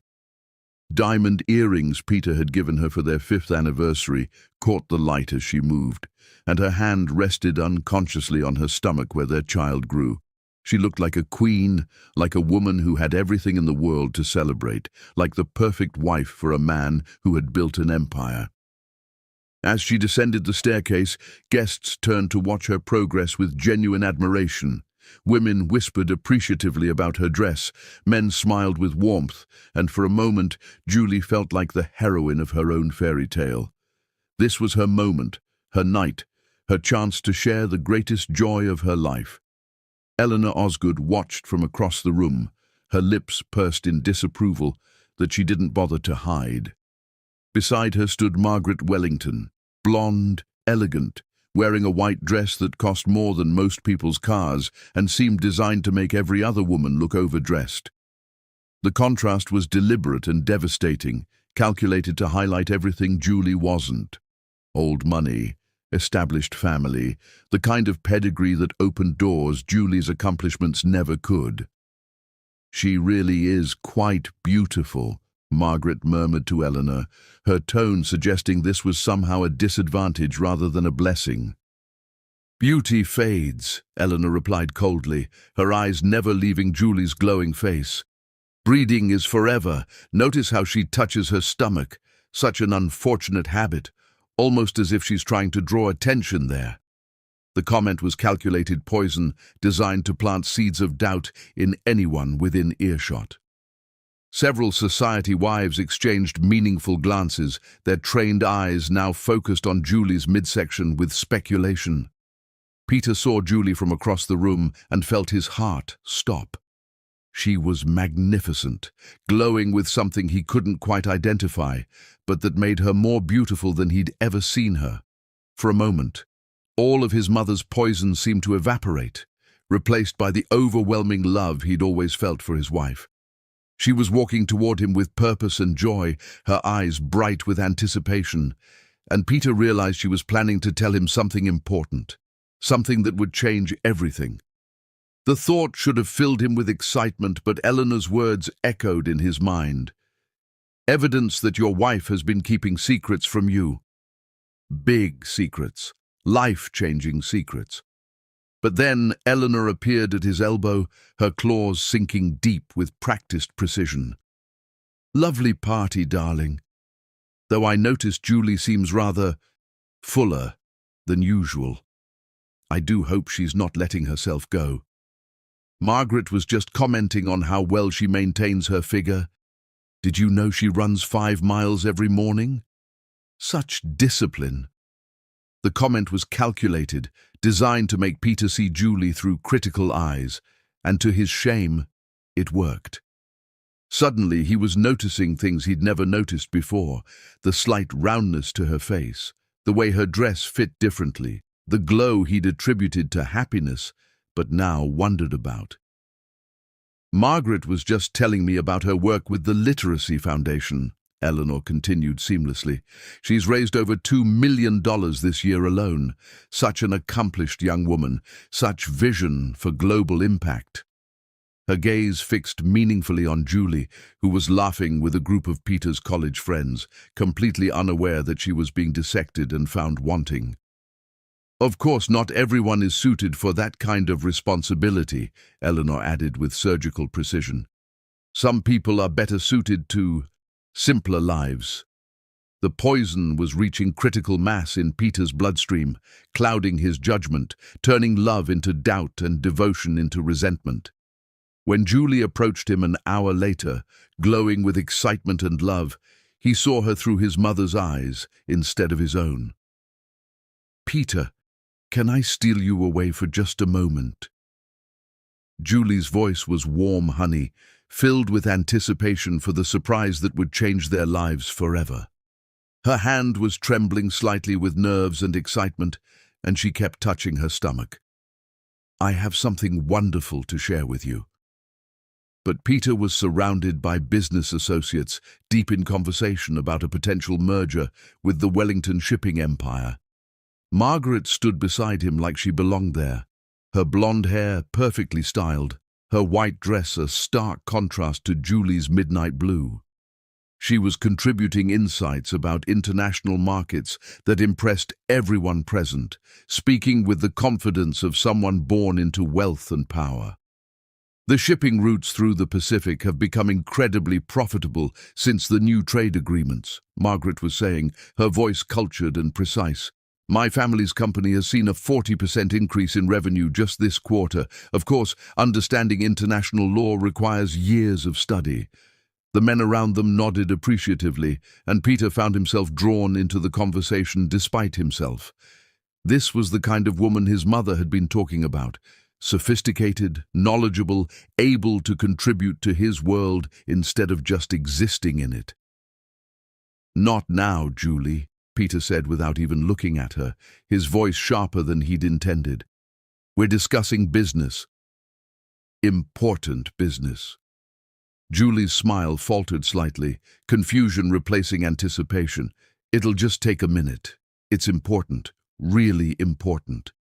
Diamond earrings Peter had given her for their 5th anniversary caught the light as she moved, and her hand rested unconsciously on her stomach where their child grew. She looked like a queen, like a woman who had everything in the world to celebrate, like the perfect wife for a man who had built an empire. As she descended the staircase, guests turned to watch her progress with genuine admiration. Women whispered appreciatively about her dress, men smiled with warmth, and for a moment Julie felt like the heroine of her own fairy tale. This was her moment, her night, her chance to share the greatest joy of her life. Eleanor Osgood watched from across the room, her lips pursed in disapproval that she didn't bother to hide. Beside her stood Margaret Wellington, blonde, elegant, wearing a white dress that cost more than most people's cars and seemed designed to make every other woman look overdressed. The contrast was deliberate and devastating, calculated to highlight everything Julie wasn't. Old money, established family, the kind of pedigree that opened doors Julie's accomplishments never could. "She really is quite beautiful," Margaret murmured to Eleanor, her tone suggesting this was somehow a disadvantage rather than a blessing. "Beauty fades," Eleanor replied coldly, her eyes never leaving Julie's glowing face. "Breeding is forever. Notice how she touches her stomach. Such an unfortunate habit, almost as if she's trying to draw attention there." The comment was calculated poison, designed to plant seeds of doubt in anyone within earshot. Several society wives exchanged meaningful glances, their trained eyes now focused on Julie's midsection with speculation. Peter saw Julie from across the room and felt his heart stop. She was magnificent, glowing with something he couldn't quite identify, but that made her more beautiful than he'd ever seen her. For a moment, all of his mother's poison seemed to evaporate, replaced by the overwhelming love he'd always felt for his wife. She was walking toward him with purpose and joy, her eyes bright with anticipation, and Peter realized she was planning to tell him something important, something that would change everything. The thought should have filled him with excitement, but Eleanor's words echoed in his mind. "Evidence that your wife has been keeping secrets from you. Big secrets, life-changing secrets." But then Eleanor appeared at his elbow, her claws sinking deep with practiced precision. "Lovely party, darling. Though I notice Julie seems rather fuller than usual. I do hope she's not letting herself go." Margaret was just commenting on how well she maintains her figure. "Did you know she runs 5 miles every morning? Such discipline." The comment was calculated, designed to make Peter see Julie through critical eyes, and to his shame, it worked. Suddenly, he was noticing things he'd never noticed before, the slight roundness to her face, the way her dress fit differently, the glow he'd attributed to happiness, but now wondered about. "Margaret was just telling me about her work with the Literacy Foundation," Eleanor continued seamlessly. "She's raised over $2 million this year alone. Such an accomplished young woman, such vision for global impact." Her gaze fixed meaningfully on Julie, who was laughing with a group of Peter's college friends, completely unaware that she was being dissected and found wanting. "Of course, not everyone is suited for that kind of responsibility," Eleanor added with surgical precision. "Some people are better suited to simpler lives." The poison was reaching critical mass in Peter's bloodstream, clouding his judgment, turning love into doubt and devotion into resentment. When Julie approached him an hour later, glowing with excitement and love, he saw her through his mother's eyes instead of his own. "Peter, can I steal you away for just a moment?" Julie's voice was warm honey, filled with anticipation for the surprise that would change their lives forever. Her hand was trembling slightly with nerves and excitement, and she kept touching her stomach. I have something wonderful to share with you." But Peter was surrounded by business associates, deep in conversation about a potential merger with the Wellington shipping empire. Margaret stood beside him like she belonged there, her blonde hair perfectly styled, her white dress a stark contrast to Julie's midnight blue. She was contributing insights about international markets that impressed everyone present, speaking with the confidence of someone born into wealth and power. The shipping routes through the Pacific have become incredibly profitable since the new trade agreements, Margaret was saying, her voice cultured and precise. "My family's company has seen a 40% increase in revenue just this quarter. Of course, understanding international law requires years of study." The men around them nodded appreciatively, and Peter found himself drawn into the conversation despite himself. This was the kind of woman his mother had been talking about. Sophisticated, knowledgeable, able to contribute to his world instead of just existing in it. "Not now, Julie," Peter said without even looking at her, his voice sharper than he'd intended. "We're discussing business. Important business." Julie's smile faltered slightly, confusion replacing anticipation. "It'll just take a minute. It's important, really important."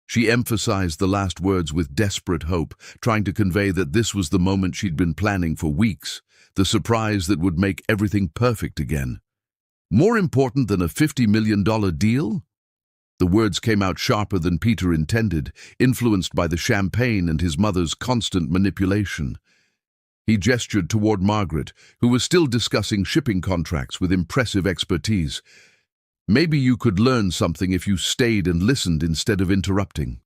She emphasized the last words with desperate hope, trying to convey that this was the moment she'd been planning for weeks, the surprise that would make everything perfect again. "More important than a $50 million deal?" The words came out sharper than Peter intended, influenced by the champagne and his mother's constant manipulation. He gestured toward Margaret, who was still discussing shipping contracts with impressive expertise. "Maybe you could learn something if you stayed and listened instead of interrupting."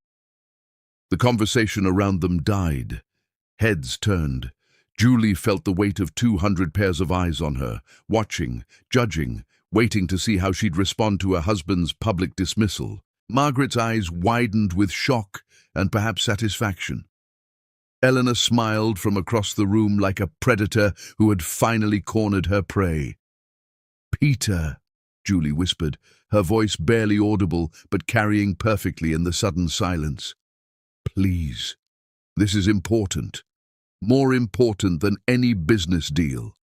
The conversation around them died. Heads turned. Julie felt the weight of 200 pairs of eyes on her, watching, judging, waiting to see how she'd respond to her husband's public dismissal. Margaret's eyes widened with shock and perhaps satisfaction. Eleanor smiled from across the room like a predator who had finally cornered her prey. "Peter," Julie whispered, her voice barely audible but carrying perfectly in the sudden silence. "Please, this is important. More important than any business deal."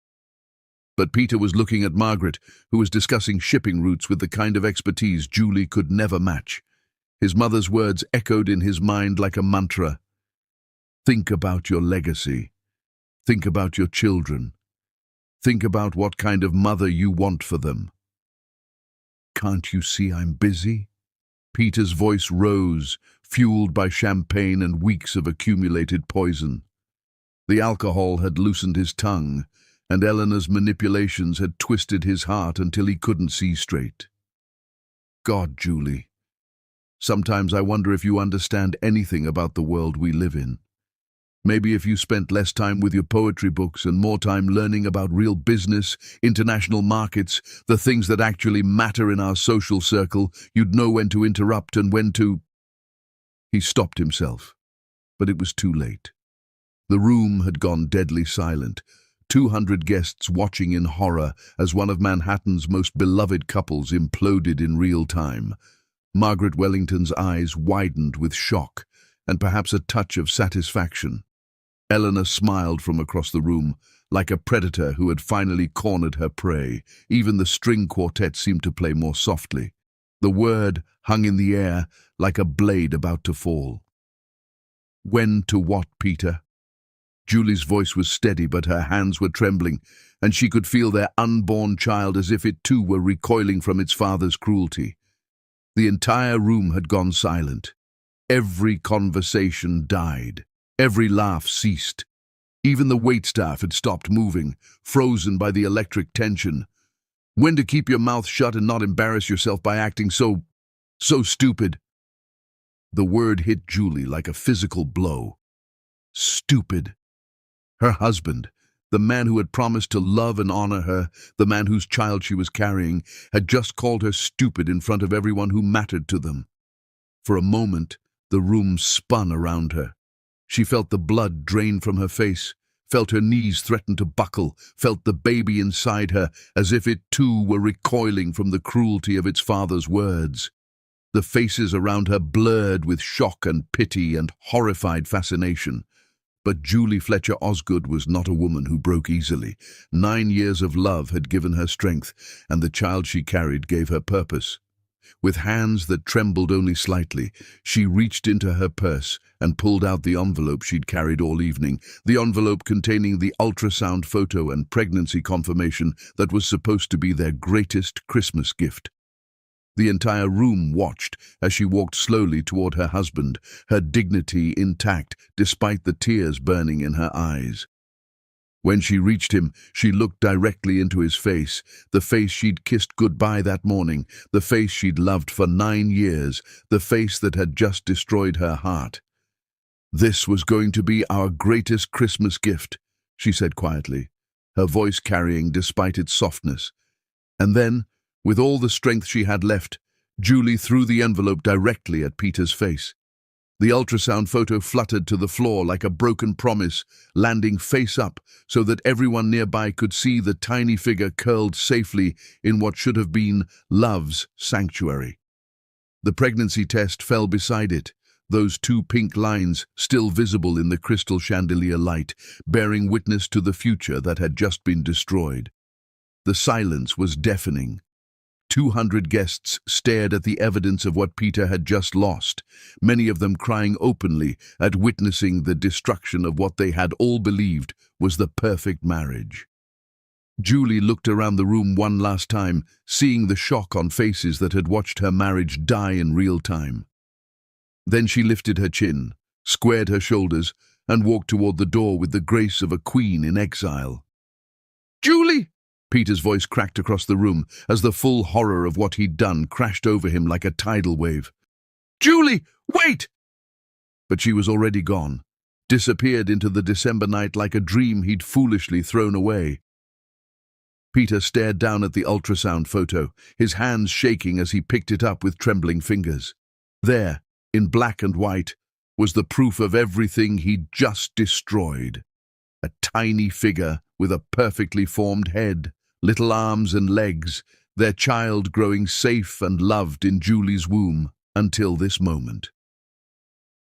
But Peter was looking at Margaret, who was discussing shipping routes with the kind of expertise Julie could never match. His mother's words echoed in his mind like a mantra. "Think about your legacy. Think about your children. Think about what kind of mother you want for them." "Can't you see I'm busy?" Peter's voice rose, fueled by champagne and weeks of accumulated poison. The alcohol had loosened his tongue, and Eleanor's manipulations had twisted his heart until he couldn't see straight. "God, Julie, sometimes I wonder if you understand anything about the world we live in. Maybe if you spent less time with your poetry books and more time learning about real business, international markets, the things that actually matter in our social circle, you'd know when to interrupt and when to—" He stopped himself, but it was too late. The room had gone deadly silent, 200 guests watching in horror as one of Manhattan's most beloved couples imploded in real time. Margaret Wellington's eyes widened with shock and perhaps a touch of satisfaction. Eleanor smiled from across the room, like a predator who had finally cornered her prey. Even the string quartet seemed to play more softly. The word hung in the air like a blade about to fall. "When to what, Peter?" Julie's voice was steady, but her hands were trembling, and she could feel their unborn child as if it too were recoiling from its father's cruelty. The entire room had gone silent. Every conversation died. Every laugh ceased. Even the waitstaff had stopped moving, frozen by the electric tension. "When to keep your mouth shut and not embarrass yourself by acting so stupid." The word hit Julie like a physical blow. Stupid. Her husband, the man who had promised to love and honor her, the man whose child she was carrying, had just called her stupid in front of everyone who mattered to them. For a moment, the room spun around her. She felt the blood drain from her face, felt her knees threaten to buckle, felt the baby inside her as if it too were recoiling from the cruelty of its father's words. the faces around her blurred with shock and pity and horrified fascination. But Julie Fletcher Osgood was not a woman who broke easily. 9 years of love had given her strength, and the child she carried gave her purpose. With hands that trembled only slightly, she reached into her purse and pulled out the envelope she'd carried all evening, the envelope containing the ultrasound photo and pregnancy confirmation that was supposed to be their greatest Christmas gift. The entire room watched as she walked slowly toward her husband, her dignity intact despite the tears burning in her eyes. When she reached him, she looked directly into his face, the face she'd kissed goodbye that morning, the face she'd loved for 9 years, the face that had just destroyed her heart. "This was going to be our greatest Christmas gift," she said quietly, her voice carrying despite its softness. And then, with all the strength she had left, Julie threw the envelope directly at Peter's face. The ultrasound photo fluttered to the floor like a broken promise, landing face up so that everyone nearby could see the tiny figure curled safely in what should have been love's sanctuary. The pregnancy test fell beside it, those 2 pink lines still visible in the crystal chandelier light, bearing witness to the future that had just been destroyed. The silence was deafening. 200 guests stared at the evidence of what Peter had just lost, many of them crying openly at witnessing the destruction of what they had all believed was the perfect marriage. Julie looked around the room one last time, seeing the shock on faces that had watched her marriage die in real time. Then she lifted her chin, squared her shoulders, and walked toward the door with the grace of a queen in exile. "Julie!" Peter's voice cracked across the room as the full horror of what he'd done crashed over him like a tidal wave. "Julie, wait!" But she was already gone, disappeared into the December night like a dream he'd foolishly thrown away. Peter stared down at the ultrasound photo, his hands shaking as he picked it up with trembling fingers. There, in black and white, was the proof of everything he'd just destroyed. A tiny figure with a perfectly formed head, little arms and legs, their child growing safe and loved in Julie's womb until this moment.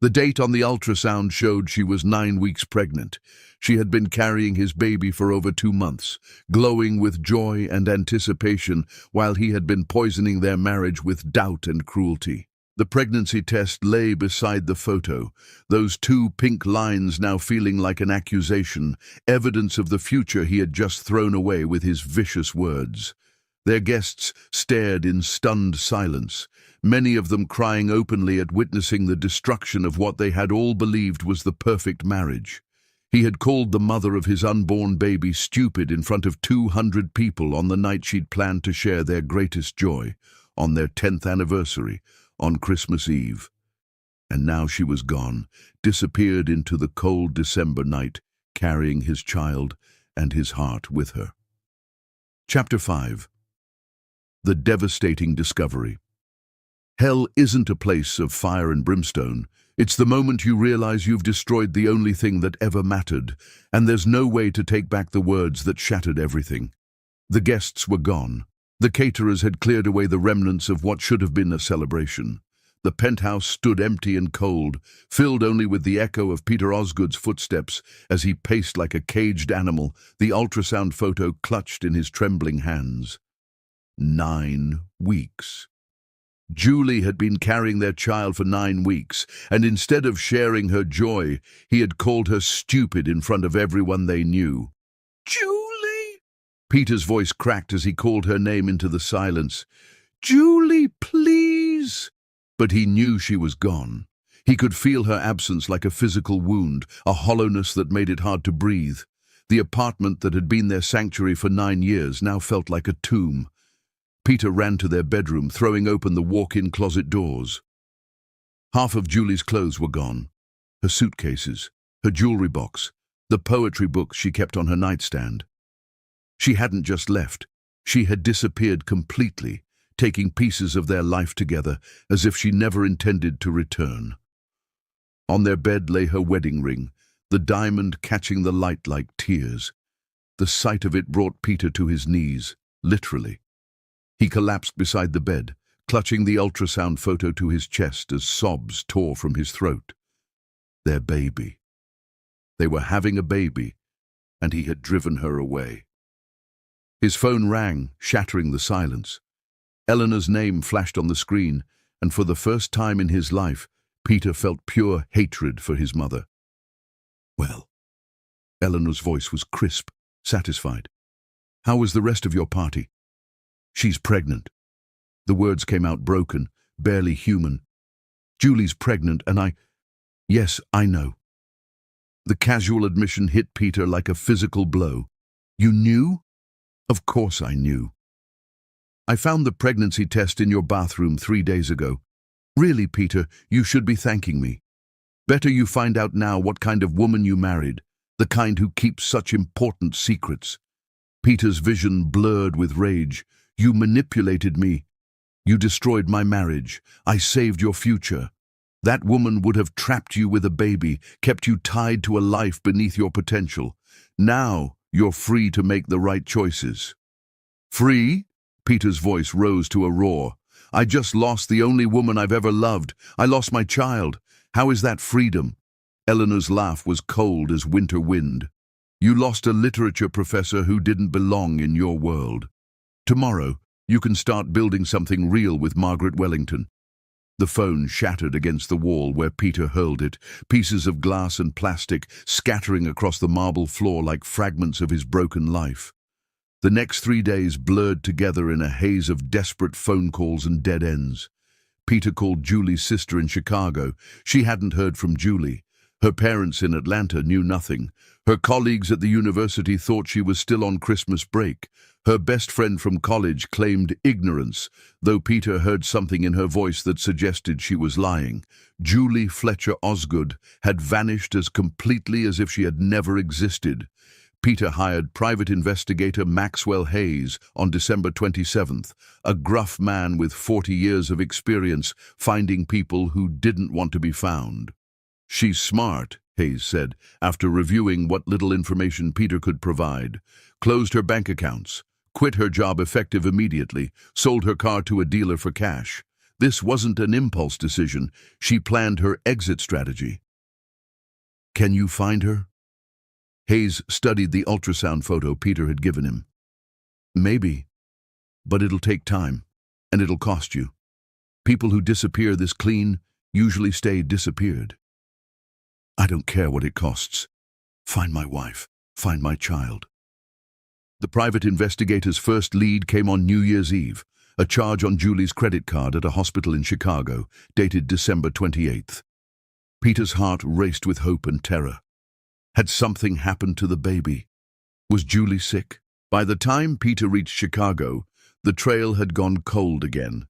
The date on the ultrasound showed she was 9 weeks pregnant. She had been carrying his baby for over 2 months, glowing with joy and anticipation while he had been poisoning their marriage with doubt and cruelty. The pregnancy test lay beside the photo, those 2 pink lines now feeling like an accusation, evidence of the future he had just thrown away with his vicious words. Their guests stared in stunned silence, many of them crying openly at witnessing the destruction of what they had all believed was the perfect marriage. He had called the mother of his unborn baby stupid in front of 200 people on the night she'd planned to share their greatest joy, on their 10th anniversary, on Christmas Eve. And now she was gone, disappeared into the cold December night, carrying his child and his heart with her. Chapter 5. The Devastating Discovery. Hell isn't a place of fire and brimstone. It's the moment you realize you've destroyed the only thing that ever mattered, and there's no way to take back the words that shattered everything. The guests were gone. The caterers had cleared away the remnants of what should have been a celebration. The penthouse stood empty and cold, filled only with the echo of Peter Osgood's footsteps as he paced like a caged animal, the ultrasound photo clutched in his trembling hands. 9 weeks. Julie had been carrying their child for 9 weeks, and instead of sharing her joy, he had called her stupid in front of everyone they knew. "Julie!" Peter's voice cracked as he called her name into the silence. "Julie, please!" But he knew she was gone. He could feel her absence like a physical wound, a hollowness that made it hard to breathe. The apartment that had been their sanctuary for 9 years now felt like a tomb. Peter ran to their bedroom, throwing open the walk-in closet doors. Half of Julie's clothes were gone. Her suitcases, her jewelry box, the poetry books she kept on her nightstand. She hadn't just left. She had disappeared completely, taking pieces of their life together as if she never intended to return. On their bed lay her wedding ring, the diamond catching the light like tears. The sight of it brought Peter to his knees, literally. He collapsed beside the bed, clutching the ultrasound photo to his chest as sobs tore from his throat. Their baby. They were having a baby, and he had driven her away. His phone rang, shattering the silence. Eleanor's name flashed on the screen, and for the first time in his life, Peter felt pure hatred for his mother. "Well," Eleanor's voice was crisp, satisfied. "How was the rest of your party?" "She's pregnant." The words came out broken, barely human. "Julie's pregnant, and Yes, I know." The casual admission hit Peter like a physical blow. "You knew?" "Of course I knew. I found the pregnancy test in your bathroom 3 days ago. Really, Peter, you should be thanking me. Better you find out now what kind of woman you married, the kind who keeps such important secrets." Peter's vision blurred with rage. "You manipulated me. You destroyed my marriage. I saved your future. That woman would have trapped you with a baby, kept you tied to a life beneath your potential. Now you're free to make the right choices." "Free?" Peter's voice rose to a roar. "I just lost the only woman I've ever loved. I lost my child. How is that freedom?" Eleanor's laugh was cold as winter wind. "You lost a literature professor who didn't belong in your world. Tomorrow, you can start building something real with Margaret Wellington." The phone shattered against the wall where Peter hurled it, pieces of glass and plastic scattering across the marble floor like fragments of his broken life. The next 3 days blurred together in a haze of desperate phone calls and dead ends. Peter called Julie's sister in Chicago. She hadn't heard from Julie. Her parents in Atlanta knew nothing. Her colleagues at the university thought she was still on Christmas break. Her best friend from college claimed ignorance, though Peter heard something in her voice that suggested she was lying. Julie Fletcher Osgood had vanished as completely as if she had never existed. Peter hired private investigator Maxwell Hayes on December 27th, a gruff man with 40 years of experience finding people who didn't want to be found. "She's smart," Hayes said, after reviewing what little information Peter could provide. "Closed her bank accounts, quit her job effective immediately, sold her car to a dealer for cash. This wasn't an impulse decision. She planned her exit strategy." "Can you find her?" Hayes studied the ultrasound photo Peter had given him. "Maybe, but it'll take time, and it'll cost you. People who disappear this clean usually stay disappeared." "I don't care what it costs. Find my wife. Find my child." The private investigator's first lead came on New Year's Eve, a charge on Julie's credit card at a hospital in Chicago, dated December 28th. Peter's heart raced with hope and terror. Had something happened to the baby? Was Julie sick? By the time Peter reached Chicago, the trail had gone cold again.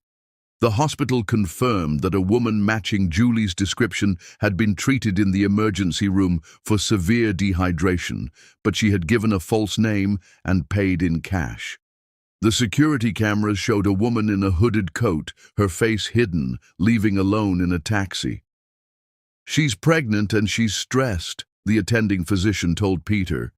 The hospital confirmed that a woman matching Julie's description had been treated in the emergency room for severe dehydration, but she had given a false name and paid in cash. The security cameras showed a woman in a hooded coat, her face hidden, leaving alone in a taxi. "She's pregnant and she's stressed," the attending physician told Peter.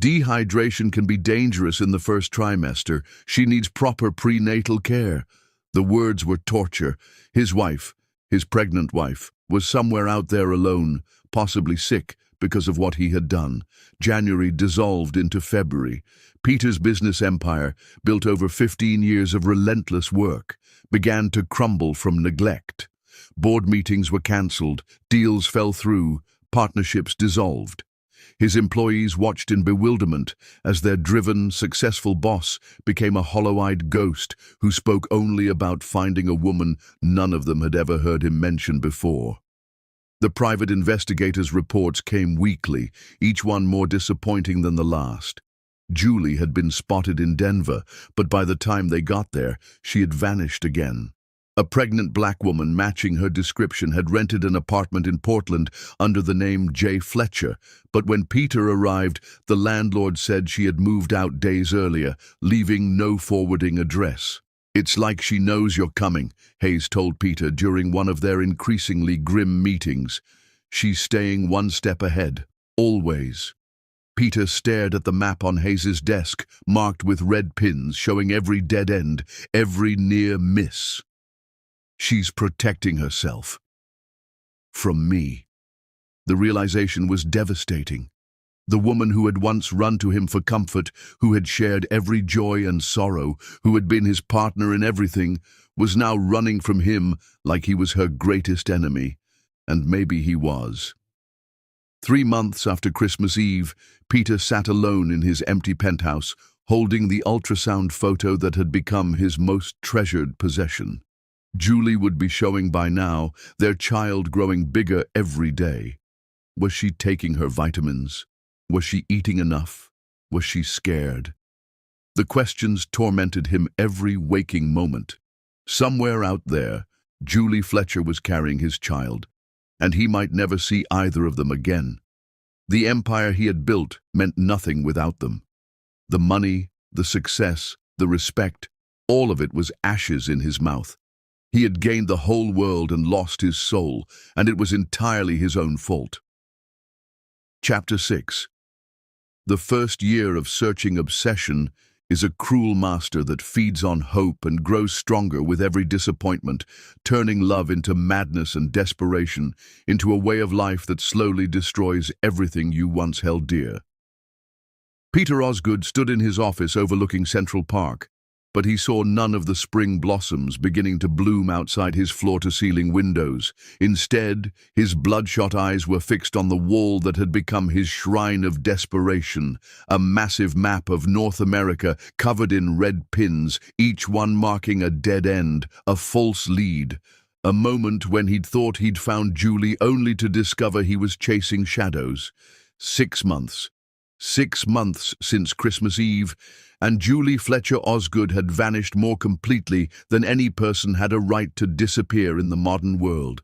"Dehydration can be dangerous in the first trimester. She needs proper prenatal care." The words were torture. His wife, his pregnant wife, was somewhere out there alone, possibly sick because of what he had done. January dissolved into February. Peter's business empire, built over 15 years of relentless work, began to crumble from neglect. Board meetings were cancelled, deals fell through, partnerships dissolved. His employees watched in bewilderment as their driven, successful boss became a hollow-eyed ghost who spoke only about finding a woman none of them had ever heard him mention before. The private investigators' reports came weekly, each one more disappointing than the last. Julie had been spotted in Denver, but by the time they got there, she had vanished again. A pregnant black woman matching her description had rented an apartment in Portland under the name J. Fletcher, but when Peter arrived, the landlord said she had moved out days earlier, leaving no forwarding address. "It's like she knows you're coming," Hayes told Peter during one of their increasingly grim meetings. "She's staying one step ahead, always." Peter stared at the map on Hayes's desk, marked with red pins showing every dead end, every near miss. She's protecting herself. From me. The realization was devastating. The woman who had once run to him for comfort, who had shared every joy and sorrow, who had been his partner in everything, was now running from him like he was her greatest enemy. And maybe he was. 3 months after Christmas Eve, Peter sat alone in his empty penthouse, holding the ultrasound photo that had become his most treasured possession. Julie would be showing by now, their child growing bigger every day. Was she taking her vitamins? Was she eating enough? Was she scared? The questions tormented him every waking moment. Somewhere out there, Julie Fletcher was carrying his child, and he might never see either of them again. The empire he had built meant nothing without them. The money, the success, the respect, all of it was ashes in his mouth. He had gained the whole world and lost his soul, and it was entirely his own fault. Chapter 6. The first year of searching obsession is a cruel master that feeds on hope and grows stronger with every disappointment, turning love into madness and desperation, into a way of life that slowly destroys everything you once held dear. Peter Osgood stood in his office overlooking Central Park, but he saw none of the spring blossoms beginning to bloom outside his floor-to-ceiling windows. Instead, his bloodshot eyes were fixed on the wall that had become his shrine of desperation, a massive map of North America covered in red pins, each one marking a dead end, a false lead, a moment when he'd thought he'd found Julie only to discover he was chasing shadows. 6 months. 6 months since Christmas Eve, and Julie Fletcher Osgood had vanished more completely than any person had a right to disappear in the modern world.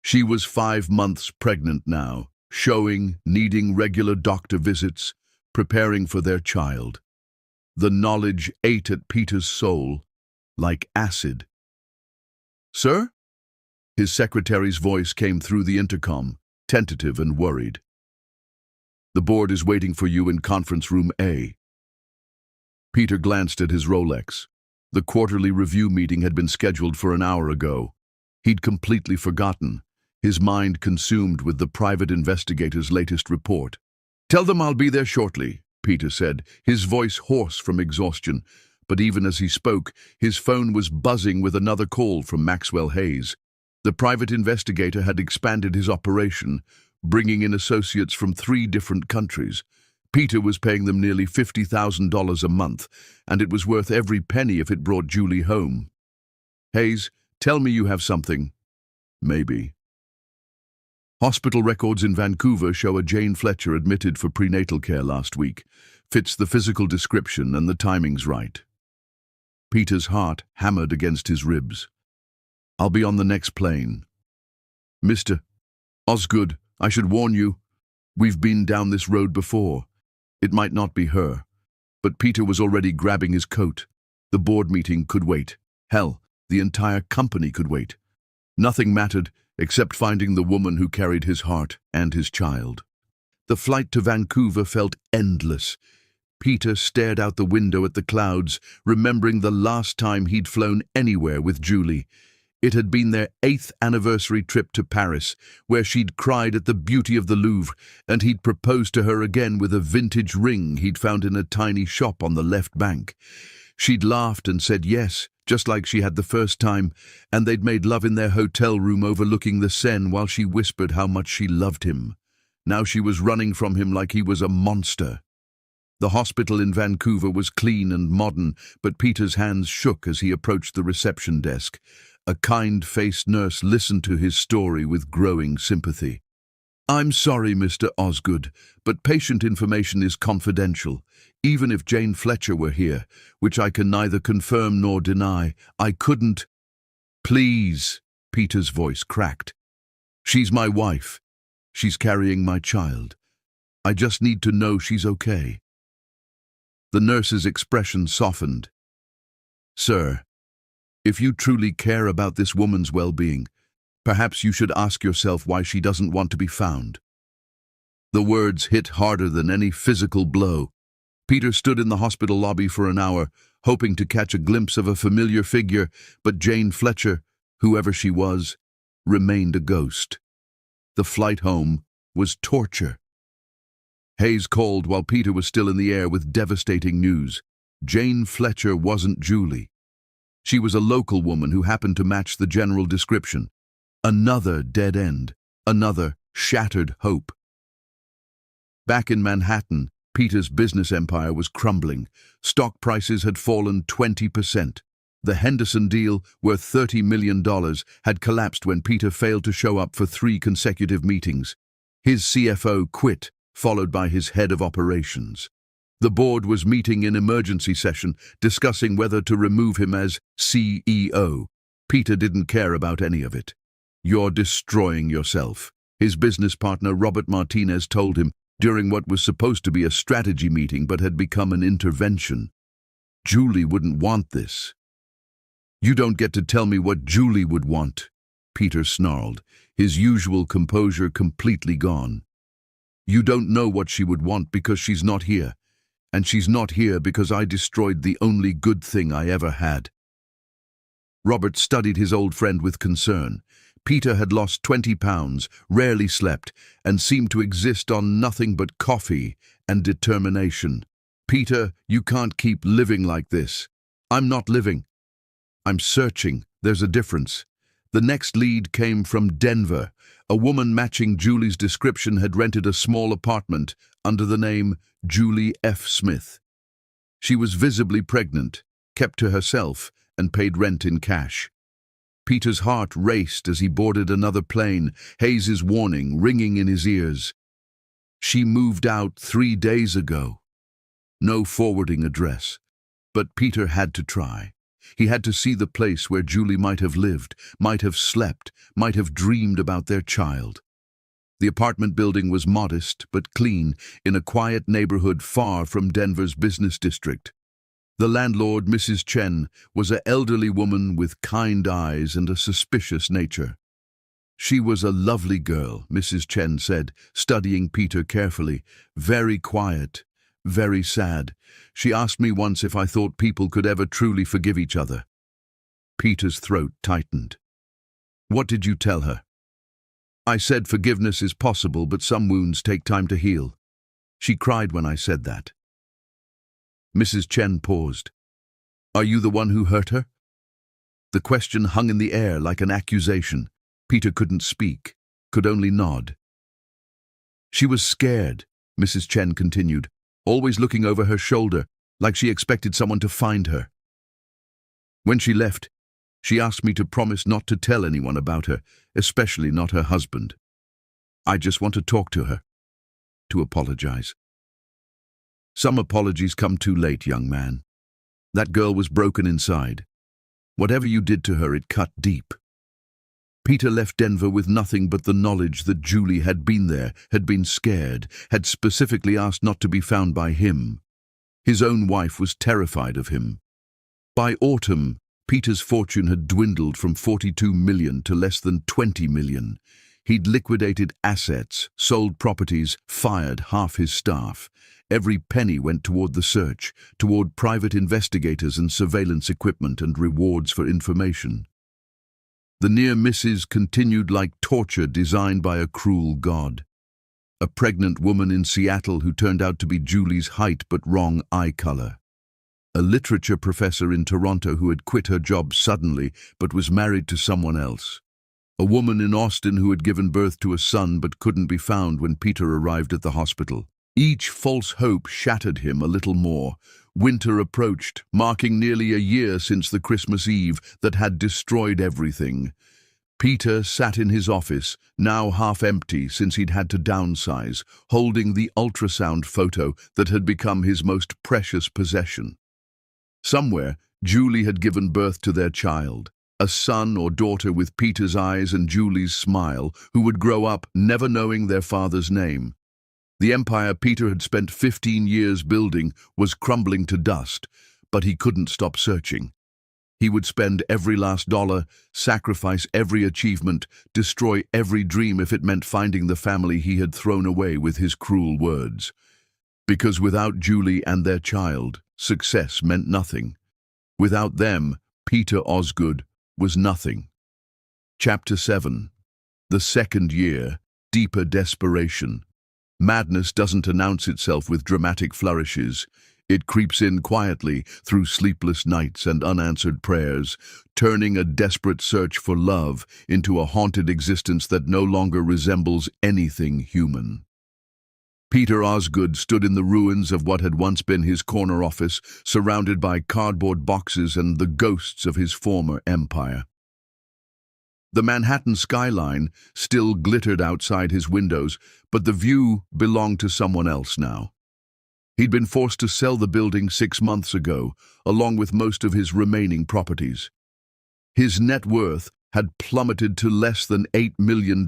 She was 5 months pregnant now, showing, needing regular doctor visits, preparing for their child. The knowledge ate at Peter's soul like acid. "Sir?" His secretary's voice came through the intercom, tentative and worried. "The board is waiting for you in conference room A." Peter glanced at his Rolex. The quarterly review meeting had been scheduled for an hour ago. He'd completely forgotten, his mind consumed with the private investigator's latest report. "Tell them I'll be there shortly," Peter said, his voice hoarse from exhaustion. But even as he spoke, his phone was buzzing with another call from Maxwell Hayes. The private investigator had expanded his operation, bringing in associates from 3 different countries. Peter was paying them nearly $50,000 a month, and it was worth every penny if it brought Julie home. "Hayes, tell me you have something." "Maybe." "Hospital records in Vancouver show a Jane Fletcher admitted for prenatal care last week. Fits the physical description and the timing's right." Peter's heart hammered against his ribs. "I'll be on the next plane." "Mr. Osgood, I should warn you, we've been down this road before. It might not be her." But Peter was already grabbing his coat. The board meeting could wait. Hell, the entire company could wait. Nothing mattered except finding the woman who carried his heart and his child. The flight to Vancouver felt endless. Peter stared out the window at the clouds, remembering the last time he'd flown anywhere with Julie. It had been their 8th anniversary trip to Paris, where she'd cried at the beauty of the Louvre, and he'd proposed to her again with a vintage ring he'd found in a tiny shop on the left bank. She'd laughed and said yes, just like she had the first time, and they'd made love in their hotel room overlooking the Seine while she whispered how much she loved him. Now she was running from him like he was a monster. The hospital in Vancouver was clean and modern, but Peter's hands shook as he approached the reception desk. A kind-faced nurse listened to his story with growing sympathy. "I'm sorry, Mr. Osgood, but patient information is confidential. Even if Jane Fletcher were here, which I can neither confirm nor deny, I couldn't—" "Please," Peter's voice cracked. "She's my wife. She's carrying my child. I just need to know she's okay." The nurse's expression softened. "Sir, if you truly care about this woman's well-being, perhaps you should ask yourself why she doesn't want to be found." The words hit harder than any physical blow. Peter stood in the hospital lobby for an hour, hoping to catch a glimpse of a familiar figure, but Jane Fletcher, Whoever she was, remained a ghost. The flight home was torture. Hayes called while Peter was still in the air with devastating news. Jane Fletcher wasn't Julie. She was a local woman who happened to match the general description. Another dead end, another shattered hope. Back in Manhattan, Peter's business empire was crumbling. Stock prices had fallen 20%. The Henderson deal, worth $30 million, had collapsed when Peter failed to show up for 3 consecutive meetings. His CFO quit, followed by his head of operations. The board was meeting in emergency session, discussing whether to remove him as CEO. Peter didn't care about any of it. "You're destroying yourself," his business partner Robert Martinez told him during what was supposed to be a strategy meeting but had become an intervention. "Julie wouldn't want this." "You don't get to tell me what Julie would want," Peter snarled, his usual composure completely gone. "You don't know what she would want because she's not here. And she's not here because I destroyed the only good thing I ever had." Robert studied his old friend with concern. Peter had lost 20 pounds, rarely slept, and seemed to exist on nothing but coffee and determination. "Peter, you can't keep living like this." "I'm not living. I'm searching. There's a difference." The next lead came from Denver. A woman matching Julie's description had rented a small apartment under the name Julie F. Smith. She was visibly pregnant, kept to herself, and paid rent in cash. Peter's heart raced as he boarded another plane, Hayes's warning ringing in his ears. She moved out 3 days ago. No forwarding address, but Peter had to try. He had to see the place where Julie might have lived, might have slept, might have dreamed about their child. The apartment building was modest but clean, in a quiet neighborhood far from Denver's business district. The landlord, Mrs. Chen, was an elderly woman with kind eyes and a suspicious nature. "She was a lovely girl," Mrs. Chen said, studying Peter carefully. "Very quiet, very sad. She asked me once if I thought people could ever truly forgive each other." Peter's throat tightened. "What did you tell her?" "I said forgiveness is possible, but some wounds take time to heal. She cried when I said that." Mrs. Chen paused. "Are you the one who hurt her?" The question hung in the air like an accusation. Peter couldn't speak, could only nod. "She was scared," Mrs. Chen continued, always looking over her shoulder, like she expected someone to find her. "When she left, she asked me to promise not to tell anyone about her, especially not her husband. I just want to talk to her, to apologize." "Some apologies come too late, young man. That girl was broken inside. Whatever you did to her, it cut deep." Peter left Denver with nothing but the knowledge that Julie had been there, had been scared, had specifically asked not to be found by him. His own wife was terrified of him. By autumn, Peter's fortune had dwindled from 42 million to less than 20 million. He'd liquidated assets, sold properties, fired half his staff. Every penny went toward the search, toward private investigators and surveillance equipment and rewards for information. The near misses continued like torture designed by a cruel god. A pregnant woman in Seattle who turned out to be Julie's height but wrong eye color. A literature professor in Toronto who had quit her job suddenly but was married to someone else. A woman in Austin who had given birth to a son but couldn't be found when Peter arrived at the hospital. Each false hope shattered him a little more. Winter approached, marking nearly a year since the Christmas Eve that had destroyed everything. Peter sat in his office, now half empty since he'd had to downsize, holding the ultrasound photo that had become his most precious possession. Somewhere, Julie had given birth to their child, a son or daughter with Peter's eyes and Julie's smile, who would grow up never knowing their father's name. The empire Peter had spent 15 years building was crumbling to dust, but he couldn't stop searching. He would spend every last dollar, sacrifice every achievement, destroy every dream if it meant finding the family he had thrown away with his cruel words. Because without Julie and their child, success meant nothing. Without them, Peter Osgood was nothing. Chapter 7. The second year, deeper desperation. Madness doesn't announce itself with dramatic flourishes. It creeps in quietly through sleepless nights and unanswered prayers, turning a desperate search for love into a haunted existence that no longer resembles anything human. Peter Osgood stood in the ruins of what had once been his corner office, surrounded by cardboard boxes and the ghosts of his former empire. The Manhattan skyline still glittered outside his windows, but the view belonged to someone else now. He'd been forced to sell the building 6 months ago, along with most of his remaining properties. His net worth had plummeted to less than $8 million,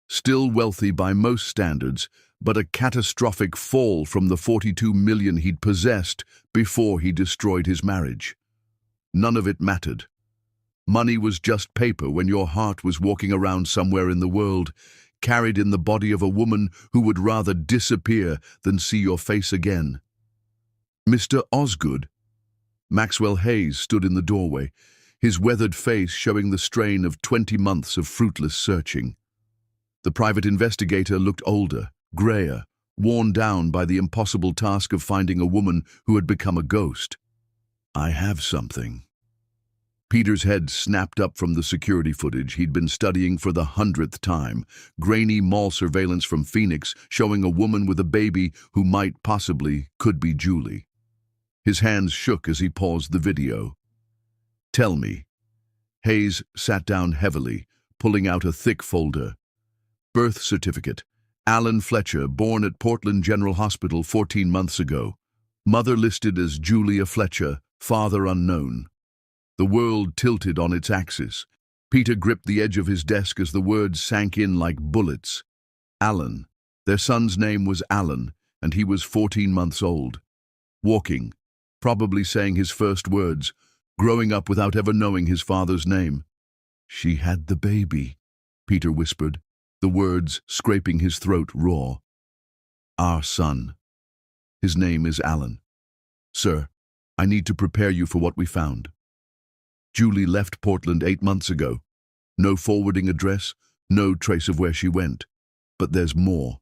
still wealthy by most standards, but a catastrophic fall from the $42 million he'd possessed before he destroyed his marriage. None of it mattered. Money was just paper when your heart was walking around somewhere in the world, carried in the body of a woman who would rather disappear than see your face again. Mr. Osgood. Maxwell Hayes stood in the doorway, his weathered face showing the strain of 20 months of fruitless searching. The private investigator looked older, grayer, worn down by the impossible task of finding a woman who had become a ghost. "I have something." Peter's head snapped up from the security footage he'd been studying for the 100th time, grainy mall surveillance from Phoenix showing a woman with a baby who could be Julie. His hands shook as he paused the video. "Tell me." Hayes sat down heavily, pulling out a thick folder. "Birth certificate. Alan Fletcher, born at Portland General Hospital 14 months ago. Mother listed as Julia Fletcher, father unknown." The world tilted on its axis. Peter gripped the edge of his desk as the words sank in like bullets. Alan. Their son's name was Alan, and he was 14 months old. Walking, probably saying his first words, growing up without ever knowing his father's name. "She had the baby," Peter whispered, the words scraping his throat raw. "Our son. His name is Alan. Sir, I need to prepare you for what we found. Julie left Portland 8 months ago. No forwarding address, no trace of where she went. But there's more."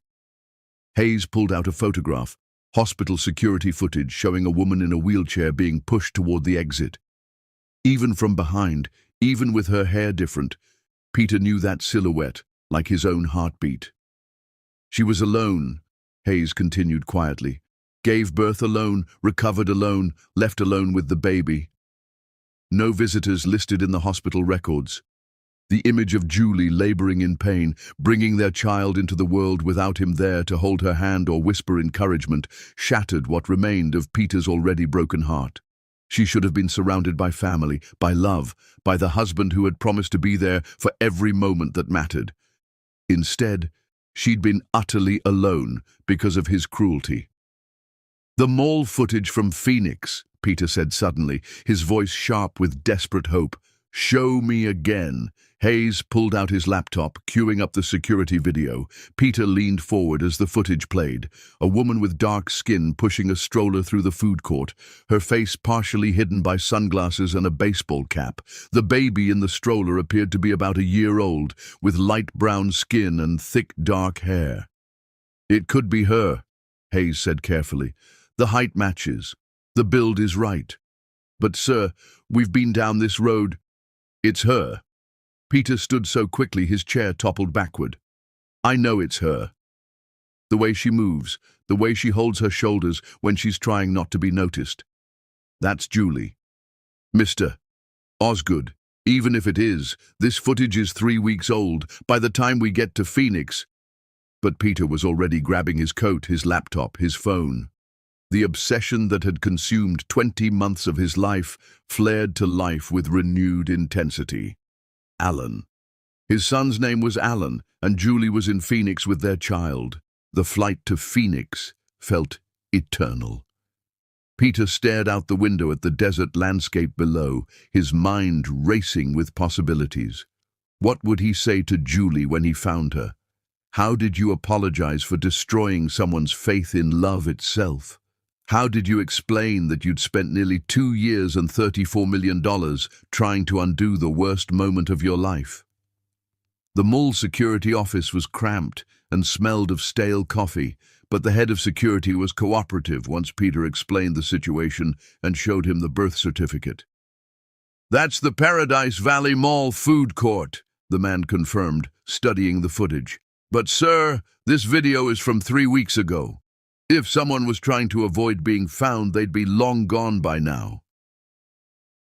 Hayes pulled out a photograph, hospital security footage showing a woman in a wheelchair being pushed toward the exit. Even from behind, even with her hair different, Peter knew that silhouette like his own heartbeat. "She was alone," Hayes continued quietly. "Gave birth alone, recovered alone, left alone with the baby. No visitors listed in the hospital records. The image of Julie laboring in pain, bringing their child into the world without him there to hold her hand or whisper encouragement, shattered what remained of Peter's already broken heart. She should have been surrounded by family, by love, by the husband who had promised to be there for every moment that mattered. Instead, she'd been utterly alone because of his cruelty. "The mall footage from Phoenix," Peter said suddenly, his voice sharp with desperate hope. "Show me again." Hayes pulled out his laptop, queuing up the security video. Peter leaned forward as the footage played. A woman with dark skin pushing a stroller through the food court, her face partially hidden by sunglasses and a baseball cap. The baby in the stroller appeared to be about a year old, with light brown skin and thick dark hair. "It could be her," Hayes said carefully. "The height matches. The build is right. But, sir, we've been down this road. It's her." Peter stood so quickly his chair toppled backward. "I know it's her. The way she moves, the way she holds her shoulders when she's trying not to be noticed. That's Julie. Mr. Osgood, even if it is, this footage is 3 weeks old. By the time we get to Phoenix..." But Peter was already grabbing his coat, his laptop, his phone. The obsession that had consumed 20 months of his life flared to life with renewed intensity. Alan. His son's name was Alan, and Julie was in Phoenix with their child. The flight to Phoenix felt eternal. Peter stared out the window at the desert landscape below, his mind racing with possibilities. What would he say to Julie when he found her? How did you apologize for destroying someone's faith in love itself? How did you explain that you'd spent nearly 2 years and $34 million trying to undo the worst moment of your life? The mall security office was cramped and smelled of stale coffee, but the head of security was cooperative once Peter explained the situation and showed him the birth certificate. "That's the Paradise Valley Mall food court," the man confirmed, studying the footage. "But sir, this video is from 3 weeks ago. If someone was trying to avoid being found, they'd be long gone by now."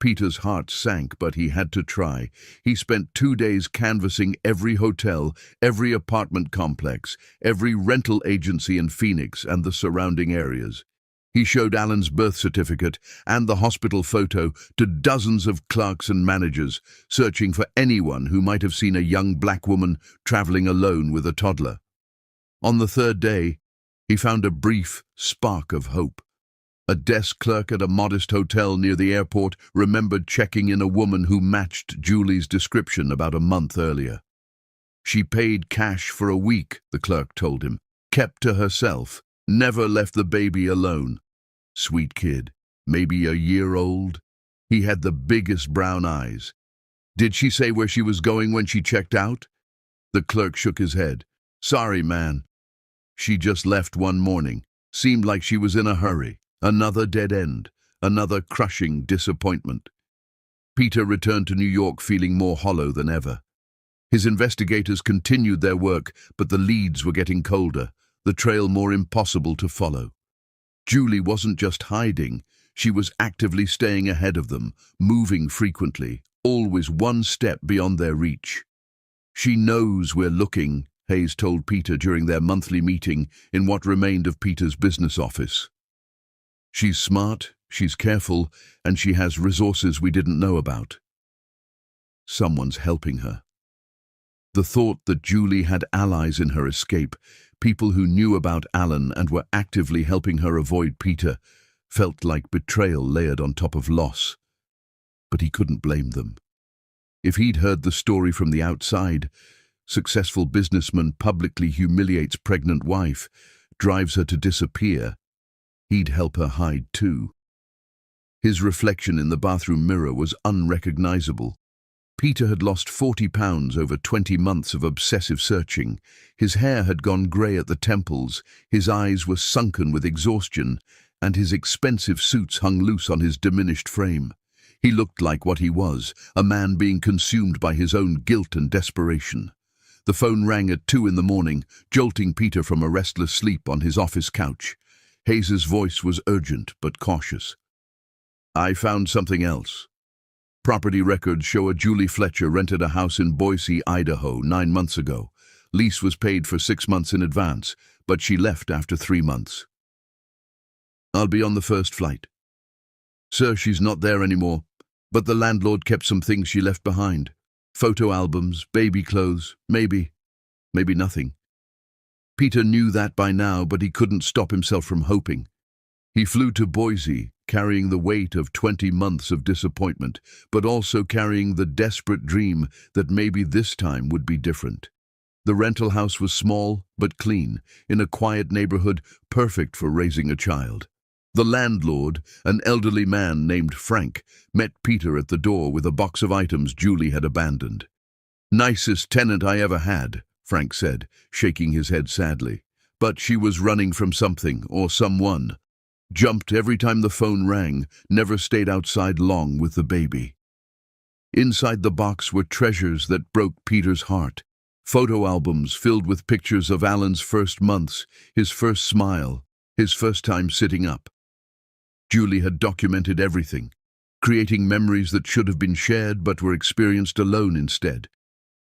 Peter's heart sank, but he had to try. He spent 2 days canvassing every hotel, every apartment complex, every rental agency in Phoenix and the surrounding areas. He showed Alan's birth certificate and the hospital photo to dozens of clerks and managers, searching for anyone who might have seen a young black woman traveling alone with a toddler. On the 3rd day, he found a brief spark of hope. A desk clerk at a modest hotel near the airport remembered checking in a woman who matched Julie's description about a month earlier. She paid cash for a week, the clerk told him, kept to herself, never left the baby alone. Sweet kid, maybe a year old. He had the biggest brown eyes. Did she say where she was going when she checked out? The clerk shook his head. Sorry, man. She just left one morning. Seemed like she was in a hurry. Another dead end. Another crushing disappointment. Peter returned to New York feeling more hollow than ever. His investigators continued their work, but the leads were getting colder, the trail more impossible to follow. Julie wasn't just hiding, she was actively staying ahead of them, moving frequently, always one step beyond their reach. She knows we're looking, Hayes told Peter during their monthly meeting in what remained of Peter's business office. She's smart, she's careful, and she has resources we didn't know about. Someone's helping her. The thought that Julie had allies in her escape, people who knew about Alan and were actively helping her avoid Peter, felt like betrayal layered on top of loss. But he couldn't blame them. If he'd heard the story from the outside, successful businessman publicly humiliates pregnant wife, drives her to disappear, he'd help her hide too. His reflection in the bathroom mirror was unrecognizable. Peter had lost 40 pounds over 20 months of obsessive searching. His hair had gone grey at the temples, his eyes were sunken with exhaustion, and his expensive suits hung loose on his diminished frame. He looked like what he was, a man being consumed by his own guilt and desperation. The phone rang at 2 in the morning, jolting Peter from a restless sleep on his office couch. Hayes's voice was urgent but cautious. I found something else. Property records show a Julie Fletcher rented a house in Boise, Idaho 9 months ago. Lease was paid for 6 months in advance, but she left after 3 months. I'll be on the first flight. Sir, she's not there anymore, but the landlord kept some things she left behind. Photo albums, baby clothes, maybe nothing. Peter knew that by now, but he couldn't stop himself from hoping. He flew to Boise, carrying the weight of 20 months of disappointment, but also carrying the desperate dream that maybe this time would be different. The rental house was small but clean, in a quiet neighborhood perfect for raising a child. The landlord, an elderly man named Frank, met Peter at the door with a box of items Julie had abandoned. Nicest tenant I ever had, Frank said, shaking his head sadly. But she was running from something or someone. Jumped every time the phone rang, never stayed outside long with the baby. Inside the box were treasures that broke Peter's heart. Photo albums filled with pictures of Alan's first months, his first smile, his first time sitting up. Julie had documented everything, creating memories that should have been shared but were experienced alone instead.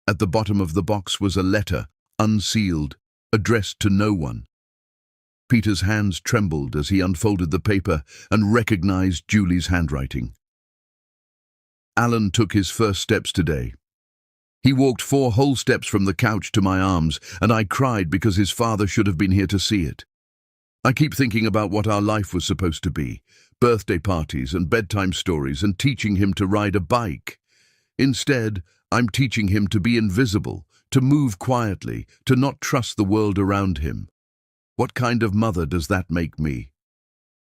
At the bottom of the box was a letter, unsealed, addressed to no one. Peter's hands trembled as he unfolded the paper and recognized Julie's handwriting. Alan took his first steps today. He walked 4 whole steps from the couch to my arms, and I cried because his father should have been here to see it. I keep thinking about what our life was supposed to be, birthday parties and bedtime stories and teaching him to ride a bike. Instead, I'm teaching him to be invisible, to move quietly, to not trust the world around him. What kind of mother does that make me?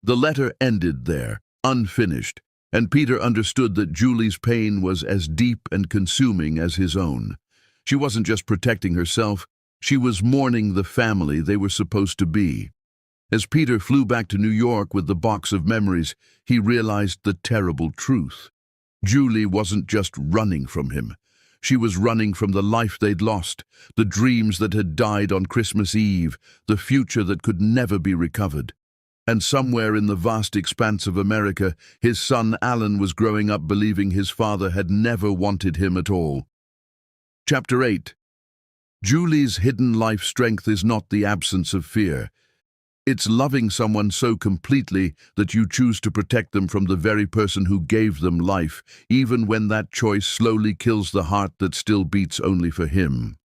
The letter ended there, unfinished, and Peter understood that Julie's pain was as deep and consuming as his own. She wasn't just protecting herself, she was mourning the family they were supposed to be. As Peter flew back to New York with the box of memories, he realized the terrible truth. Julie wasn't just running from him. She was running from the life they'd lost, the dreams that had died on Christmas Eve, the future that could never be recovered. And somewhere in the vast expanse of America, his son Alan was growing up believing his father had never wanted him at all. Chapter 8. Julie's hidden life strength is not the absence of fear. It's loving someone so completely that you choose to protect them from the very person who gave them life, even when that choice slowly kills the heart that still beats only for him.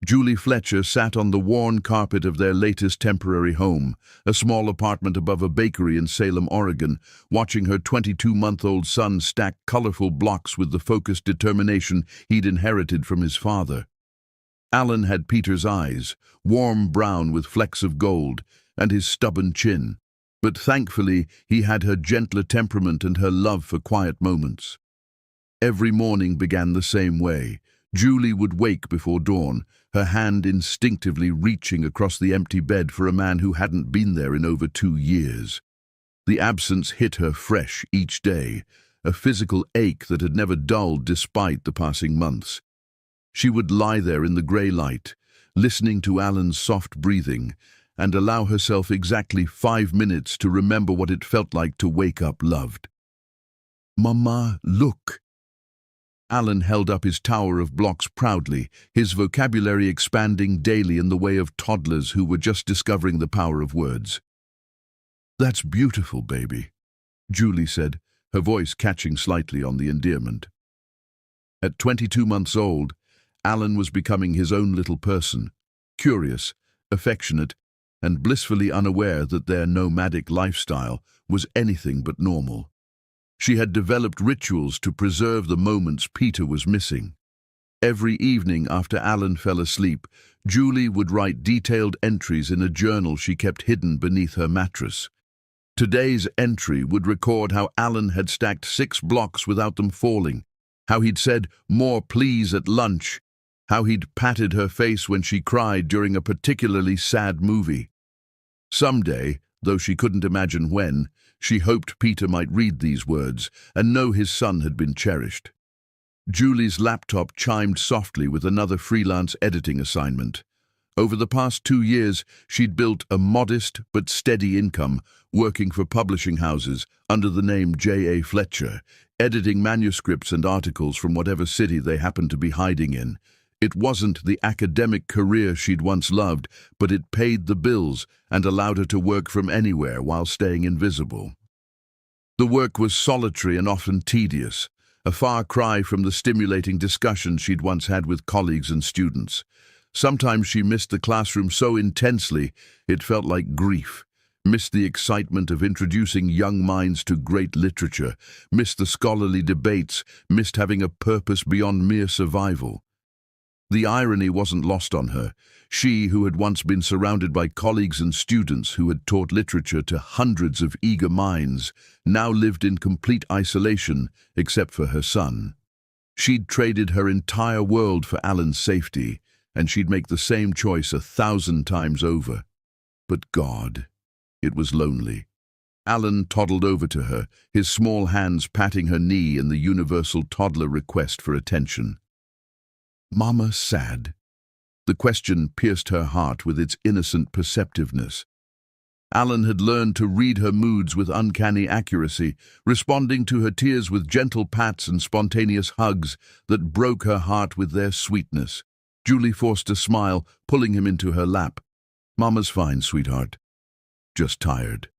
Julie Fletcher sat on the worn carpet of their latest temporary home, a small apartment above a bakery in Salem, Oregon, watching her 22-month-old son stack colorful blocks with the focused determination he'd inherited from his father. Alan had Peter's eyes, warm brown with flecks of gold, and his stubborn chin, but thankfully he had her gentler temperament and her love for quiet moments. Every morning began the same way. Julie would wake before dawn, her hand instinctively reaching across the empty bed for a man who hadn't been there in over 2 years. The absence hit her fresh each day, a physical ache that had never dulled despite the passing months. She would lie there in the grey light, listening to Alan's soft breathing, and allow herself exactly 5 minutes to remember what it felt like to wake up loved. "Mama, look." Alan held up his tower of blocks proudly, his vocabulary expanding daily in the way of toddlers who were just discovering the power of words. "That's beautiful, baby," Julie said, her voice catching slightly on the endearment. At 22 months old, Alan was becoming his own little person, curious, affectionate, and blissfully unaware that their nomadic lifestyle was anything but normal. She had developed rituals to preserve the moments Peter was missing. Every evening after Alan fell asleep, Julie would write detailed entries in a journal she kept hidden beneath her mattress. Today's entry would record how Alan had stacked 6 blocks without them falling, how he'd said, "More please" at lunch, how he'd patted her face when she cried during a particularly sad movie. Someday, though she couldn't imagine when, she hoped Peter might read these words and know his son had been cherished. Julie's laptop chimed softly with another freelance editing assignment. Over the past 2 years, she'd built a modest but steady income, working for publishing houses under the name J.A. Fletcher, editing manuscripts and articles from whatever city they happened to be hiding in. It wasn't the academic career she'd once loved, but it paid the bills and allowed her to work from anywhere while staying invisible. The work was solitary and often tedious, a far cry from the stimulating discussions she'd once had with colleagues and students. Sometimes she missed the classroom so intensely it felt like grief, missed the excitement of introducing young minds to great literature, missed the scholarly debates, missed having a purpose beyond mere survival. The irony wasn't lost on her. She, who had once been surrounded by colleagues and students who had taught literature to hundreds of eager minds, now lived in complete isolation except for her son. She'd traded her entire world for Alan's safety, and she'd make the same choice 1,000 times over. But God, it was lonely. Alan toddled over to her, his small hands patting her knee in the universal toddler request for attention. "Mama sad?" The question pierced her heart with its innocent perceptiveness. Alan had learned to read her moods with uncanny accuracy, responding to her tears with gentle pats and spontaneous hugs that broke her heart with their sweetness. Julie forced a smile, pulling him into her lap. "Mama's fine, sweetheart. Just tired."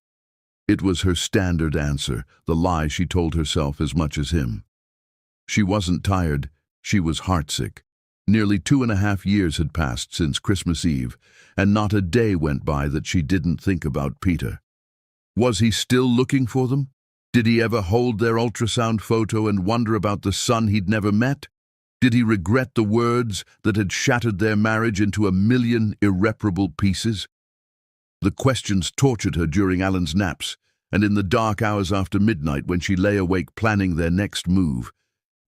It was her standard answer, the lie she told herself as much as him. She wasn't tired, she was heartsick. Nearly 2.5 years had passed since Christmas Eve, and not a day went by that she didn't think about Peter. Was he still looking for them? Did he ever hold their ultrasound photo and wonder about the son he'd never met? Did he regret the words that had shattered their marriage into 1,000,000 irreparable pieces? The questions tortured her during Alan's naps, and in the dark hours after midnight when she lay awake planning their next move,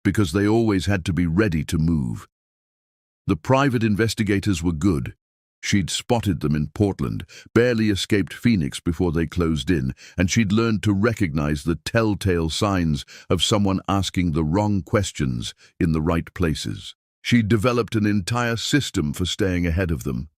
because they always had to be ready to move. The private investigators were good. She'd spotted them in Portland, barely escaped Phoenix before they closed in, and she'd learned to recognize the telltale signs of someone asking the wrong questions in the right places. She'd developed an entire system for staying ahead of them.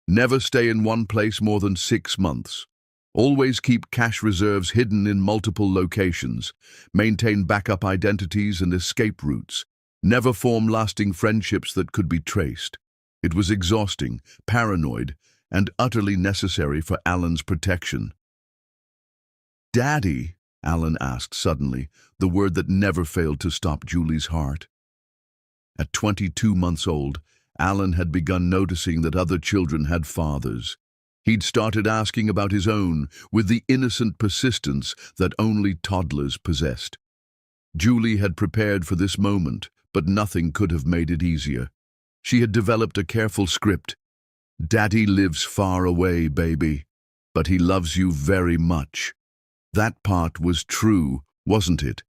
Never stay in one place more than 6 months. Always keep cash reserves hidden in multiple locations. Maintain backup identities and escape routes. Never form lasting friendships that could be traced. It was exhausting, paranoid, and utterly necessary for Alan's protection. "Daddy?" Alan asked suddenly, the word that never failed to stop Julie's heart. At 22 months old, Alan had begun noticing that other children had fathers. He'd started asking about his own with the innocent persistence that only toddlers possessed. Julie had prepared for this moment, but nothing could have made it easier. She had developed a careful script. "Daddy lives far away, baby, but he loves you very much." That part was true, wasn't it?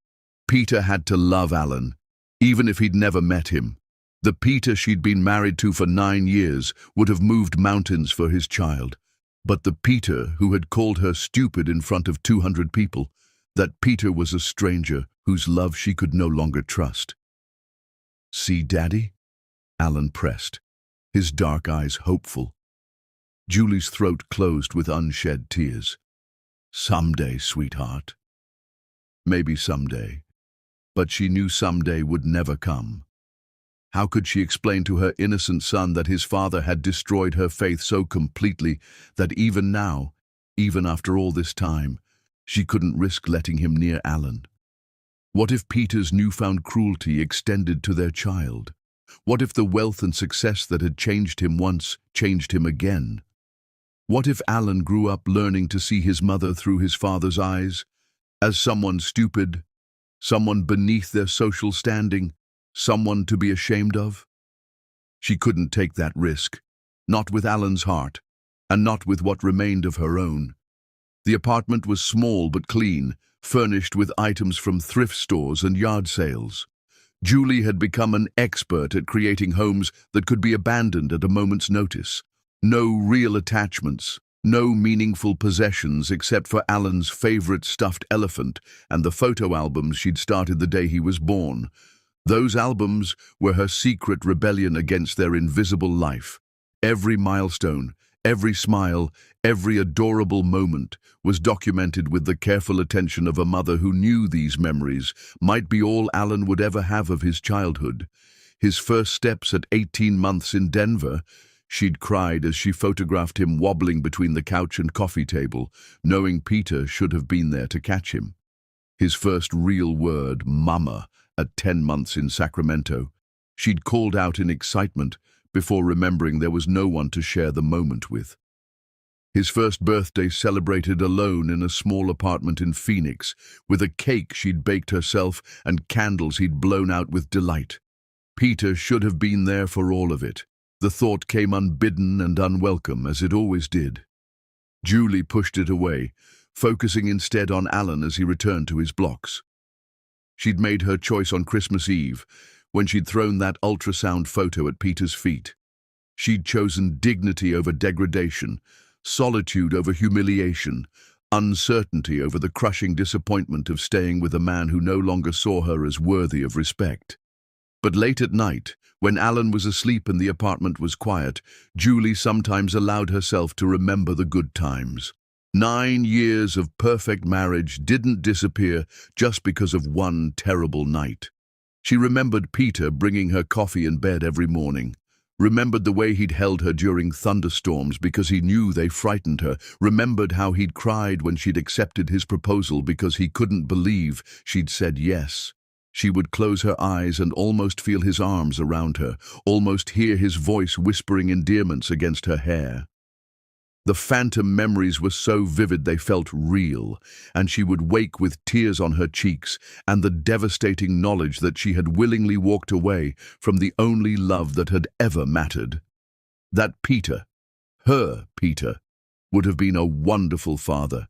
Peter had to love Alan, even if he'd never met him. The Peter she'd been married to for 9 years would have moved mountains for his child. But the Peter who had called her stupid in front of 200 people, that Peter was a stranger whose love she could no longer trust. "See, Daddy?" Alan pressed, his dark eyes hopeful. Julie's throat closed with unshed tears. "Someday, sweetheart." Maybe someday, but she knew someday would never come. How could she explain to her innocent son that his father had destroyed her faith so completely that even now, even after all this time, she couldn't risk letting him near Alan? What if Peter's newfound cruelty extended to their child? What if the wealth and success that had changed him once changed him again? What if Alan grew up learning to see his mother through his father's eyes, as someone stupid, someone beneath their social standing, someone to be ashamed of? She couldn't take that risk, not with Alan's heart, and not with what remained of her own. The apartment was small but clean, furnished with items from thrift stores and yard sales. Julie had become an expert at creating homes that could be abandoned at a moment's notice. No real attachments, no meaningful possessions except for Alan's favorite stuffed elephant and the photo albums she'd started the day he was born. Those albums were her secret rebellion against their invisible life. Every milestone, every smile, every adorable moment was documented with the careful attention of a mother who knew these memories might be all Alan would ever have of his childhood. His first steps at 18 months in Denver, she'd cried as she photographed him wobbling between the couch and coffee table, knowing Peter should have been there to catch him. His first real word, "Mama," at 10 months in Sacramento, she'd called out in excitement before remembering there was no one to share the moment with. His first birthday celebrated alone in a small apartment in Phoenix, with a cake she'd baked herself and candles he'd blown out with delight. Peter should have been there for all of it. The thought came unbidden and unwelcome, as it always did. Julie pushed it away, focusing instead on Alan as he returned to his blocks. She'd made her choice on Christmas Eve, when she'd thrown that ultrasound photo at Peter's feet. She'd chosen dignity over degradation, solitude over humiliation, uncertainty over the crushing disappointment of staying with a man who no longer saw her as worthy of respect. But late at night, when Alan was asleep and the apartment was quiet, Julie sometimes allowed herself to remember the good times. 9 years of perfect marriage didn't disappear just because of one terrible night. She remembered Peter bringing her coffee in bed every morning, remembered the way he'd held her during thunderstorms because he knew they frightened her, remembered how he'd cried when she'd accepted his proposal because he couldn't believe she'd said yes. She would close her eyes and almost feel his arms around her, almost hear his voice whispering endearments against her hair. The phantom memories were so vivid they felt real, and she would wake with tears on her cheeks and the devastating knowledge that she had willingly walked away from the only love that had ever mattered. That Peter, her Peter, would have been a wonderful father.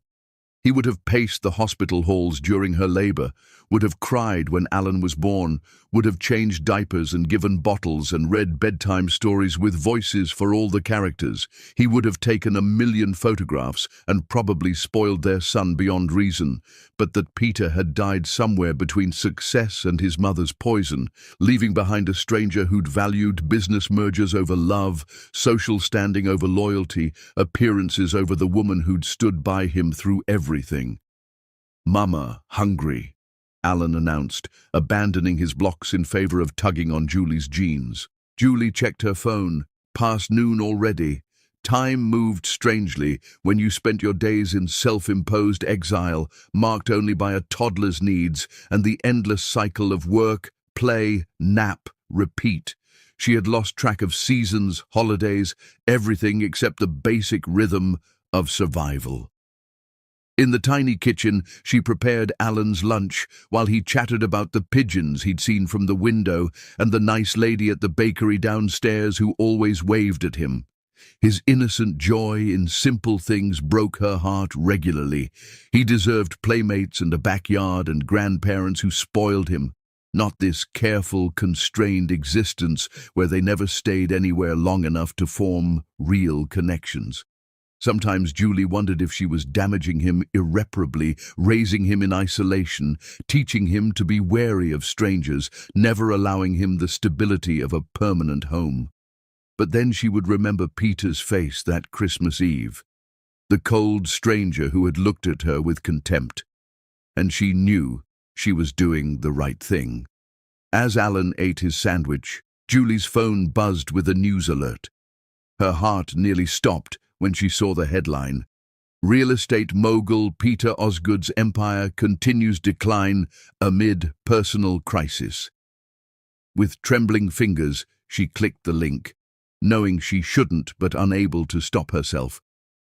He would have paced the hospital halls during her labor, would have cried when Alan was born, would have changed diapers and given bottles and read bedtime stories with voices for all the characters. He would have taken 1,000,000 photographs and probably spoiled their son beyond reason, but that Peter had died somewhere between success and his mother's poison, leaving behind a stranger who'd valued business mergers over love, social standing over loyalty, appearances over the woman who'd stood by him through everything. "Mama, hungry," Alan announced, abandoning his blocks in favor of tugging on Julie's jeans. Julie checked her phone. Past noon already. Time moved strangely when you spent your days in self-imposed exile, marked only by a toddler's needs and the endless cycle of work, play, nap, repeat. She had lost track of seasons, holidays, everything except the basic rhythm of survival. In the tiny kitchen, she prepared Alan's lunch while he chattered about the pigeons he'd seen from the window and the nice lady at the bakery downstairs who always waved at him. His innocent joy in simple things broke her heart regularly. He deserved playmates and a backyard and grandparents who spoiled him, not this careful, constrained existence where they never stayed anywhere long enough to form real connections. Sometimes Julie wondered if she was damaging him irreparably, raising him in isolation, teaching him to be wary of strangers, never allowing him the stability of a permanent home. But then she would remember Peter's face that Christmas Eve, the cold stranger who had looked at her with contempt, and she knew she was doing the right thing. As Alan ate his sandwich, Julie's phone buzzed with a news alert. Her heart nearly stopped when she saw the headline, "Real estate mogul Peter Osgood's empire continues decline amid personal crisis." With trembling fingers, she clicked the link, knowing she shouldn't but unable to stop herself.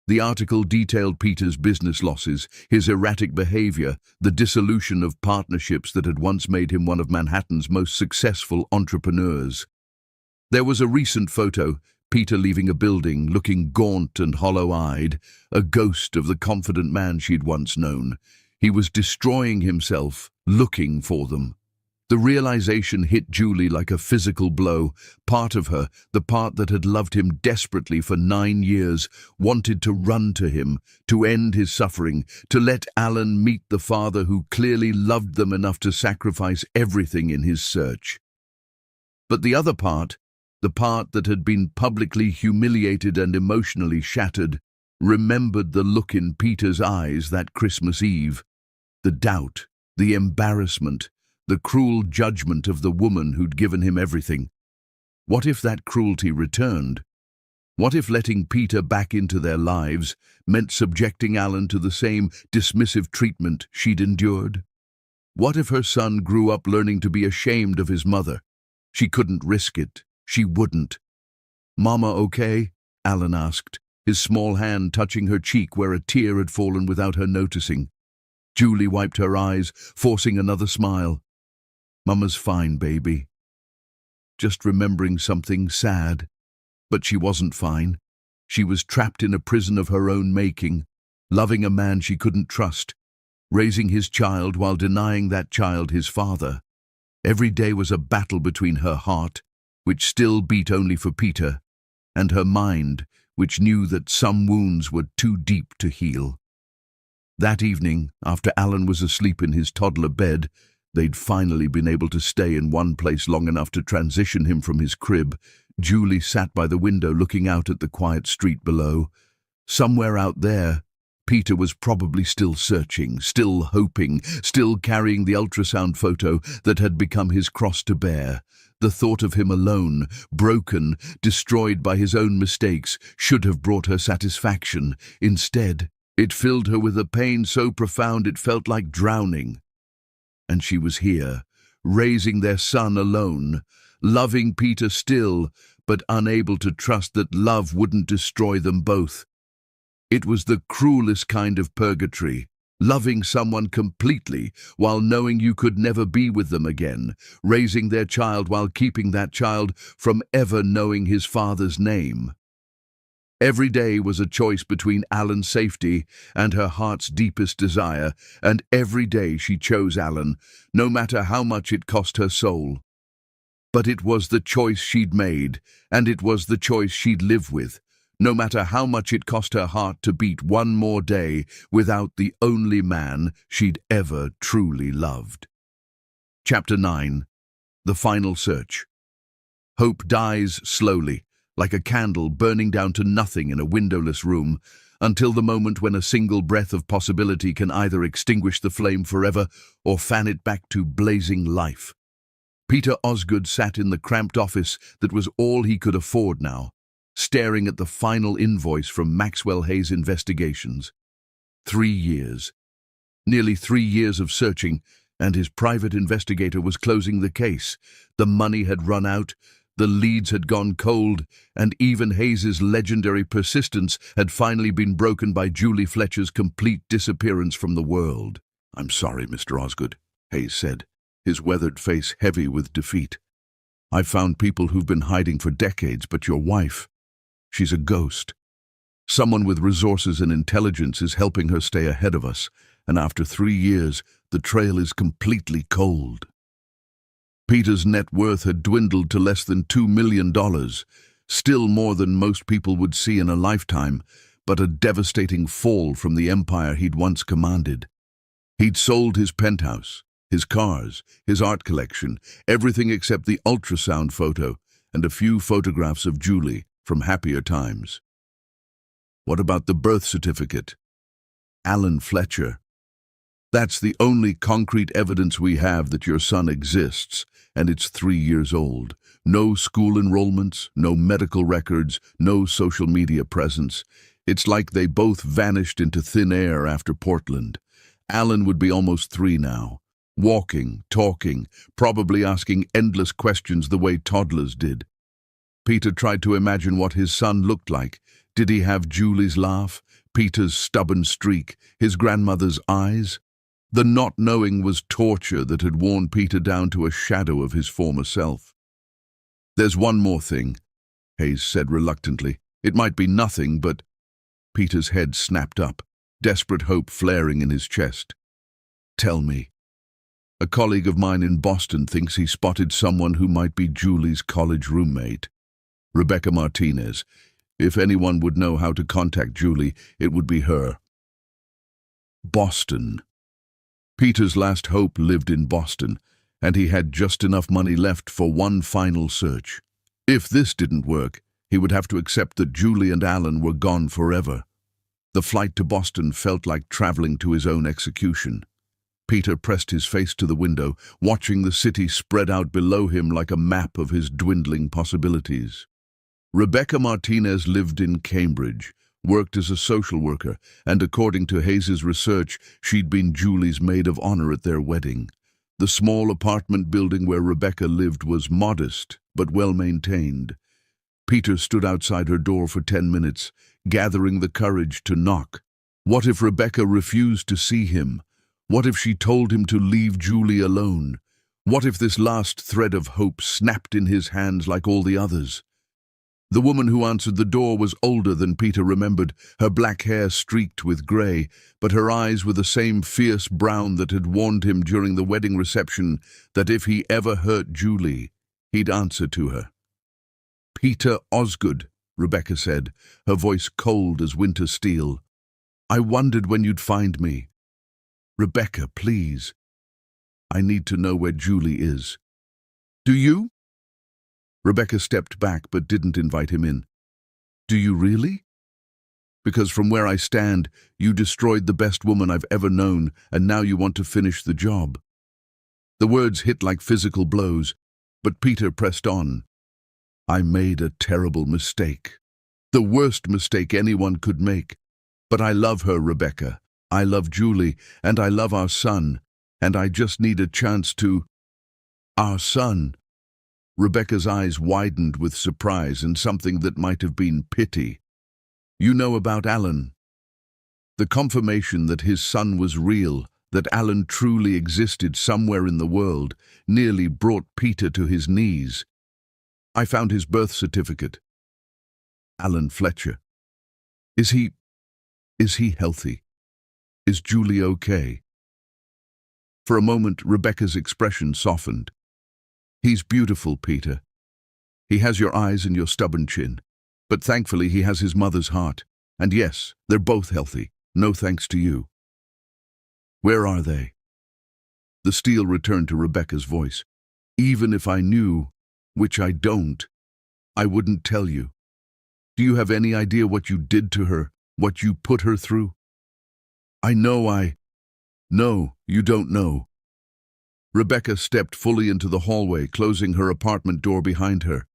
The article detailed Peter's business losses, his erratic behavior, the dissolution of partnerships that had once made him one of Manhattan's most successful entrepreneurs. There was a recent photo, Peter leaving a building, looking gaunt and hollow-eyed, a ghost of the confident man she'd once known. He was destroying himself, looking for them. The realization hit Julie like a physical blow. Part of her, the part that had loved him desperately for 9 years, wanted to run to him, to end his suffering, to let Alan meet the father who clearly loved them enough to sacrifice everything in his search. But the other part, the part that had been publicly humiliated and emotionally shattered, remembered the look in Peter's eyes that Christmas Eve, the doubt, the embarrassment, the cruel judgment of the woman who'd given him everything. What if that cruelty returned? What if letting Peter back into their lives meant subjecting Alan to the same dismissive treatment she'd endured? What if her son grew up learning to be ashamed of his mother? She couldn't risk it. She wouldn't. "Mama okay?" Alan asked, his small hand touching her cheek where a tear had fallen without her noticing. Julie wiped her eyes, forcing another smile. "Mama's fine, baby." Just remembering something sad. But she wasn't fine. She was trapped in a prison of her own making, loving a man she couldn't trust, raising his child while denying that child his father. Every day was a battle between her heart, which still beat only for Peter, and her mind, which knew that some wounds were too deep to heal. That evening, after Alan was asleep in his toddler bed, they'd finally been able to stay in one place long enough to transition him from his crib. Julie sat by the window looking out at the quiet street below. Somewhere out there, Peter was probably still searching, still hoping, still carrying the ultrasound photo that had become his cross to bear. The thought of him alone, broken, destroyed by his own mistakes, should have brought her satisfaction. Instead, it filled her with a pain so profound it felt like drowning. And she was here, raising their son alone, loving Peter still, but unable to trust that love wouldn't destroy them both. It was the cruelest kind of purgatory, loving someone completely while knowing you could never be with them again, raising their child while keeping that child from ever knowing his father's name. Every day was a choice between Alan's safety and her heart's deepest desire, and every day she chose Alan, no matter how much it cost her soul. But it was the choice she'd made, and it was the choice she'd live with, no matter how much it cost her heart to beat one more day without the only man she'd ever truly loved. Chapter 9. The Final Search. Hope dies slowly, like a candle burning down to nothing in a windowless room, until the moment when a single breath of possibility can either extinguish the flame forever or fan it back to blazing life. Peter Osgood sat in the cramped office that was all he could afford now, staring at the final invoice from Maxwell Hayes Investigations. 3 years. Nearly 3 years of searching, and his private investigator was closing the case. The money had run out, the leads had gone cold, and even Hayes's legendary persistence had finally been broken by Julie Fletcher's complete disappearance from the world. "I'm sorry, Mr. Osgood," Hayes said, his weathered face heavy with defeat. "I've found people who've been hiding for decades, but your wife, she's a ghost. Someone with resources and intelligence is helping her stay ahead of us, and after 3 years, the trail is completely cold." Peter's net worth had dwindled to less than $2 million, still more than most people would see in a lifetime, but a devastating fall from the empire he'd once commanded. He'd sold his penthouse, his cars, his art collection, everything except the ultrasound photo and a few photographs of Julie from happier times. What about the birth certificate? Alan Fletcher. "That's the only concrete evidence we have that your son exists, and it's 3 years old. No school enrollments, no medical records, no social media presence. It's like they both vanished into thin air after Portland. Alan would be almost 3 now. Walking, talking, probably asking endless questions the way toddlers did." Peter tried to imagine what his son looked like. Did he have Julie's laugh, Peter's stubborn streak, his grandmother's eyes? The not knowing was torture that had worn Peter down to a shadow of his former self. "There's one more thing," Hayes said reluctantly. "It might be nothing, but—" Peter's head snapped up, desperate hope flaring in his chest. "Tell me." "A colleague of mine in Boston thinks he spotted someone who might be Julie's college roommate. Rebecca Martinez. If anyone would know how to contact Julie, it would be her." Boston. Peter's last hope lived in Boston, and he had just enough money left for one final search. If this didn't work, he would have to accept that Julie and Alan were gone forever. The flight to Boston felt like traveling to his own execution. Peter pressed his face to the window, watching the city spread out below him like a map of his dwindling possibilities. Rebecca Martinez lived in Cambridge, worked as a social worker, and according to Hayes's research, she'd been Julie's maid of honor at their wedding. The small apartment building where Rebecca lived was modest, but well-maintained. Peter stood outside her door for 10 minutes, gathering the courage to knock. What if Rebecca refused to see him? What if she told him to leave Julie alone? What if this last thread of hope snapped in his hands like all the others? The woman who answered the door was older than Peter remembered, her black hair streaked with grey, but her eyes were the same fierce brown that had warned him during the wedding reception that if he ever hurt Julie, he'd answer to her. "Peter Osgood," Rebecca said, her voice cold as winter steel. "I wondered when you'd find me. Rebecca, please. I need to know where Julie is." "Do you?" Rebecca stepped back but didn't invite him in. "Do you really? Because from where I stand, you destroyed the best woman I've ever known, and now you want to finish the job." The words hit like physical blows, but Peter pressed on. "I made a terrible mistake. The worst mistake anyone could make. But I love her, Rebecca. I love Julie, and I love our son, and I just need a chance to—" "Our son?" Rebecca's eyes widened with surprise and something that might have been pity. "You know about Alan?" The confirmation that his son was real, that Alan truly existed somewhere in the world, nearly brought Peter to his knees. "I found his birth certificate." Alan Fletcher. Is he healthy? Is Julie okay? For a moment, Rebecca's expression softened. He's beautiful, Peter. He has your eyes and your stubborn chin. But thankfully, he has his mother's heart. And yes, they're both healthy. No thanks to you. Where are they? The steel returned to Rebecca's voice. Even if I knew, which I don't, I wouldn't tell you. Do you have any idea what you did to her, what you put her through? No, you don't know. Rebecca stepped fully into the hallway, closing her apartment door behind her.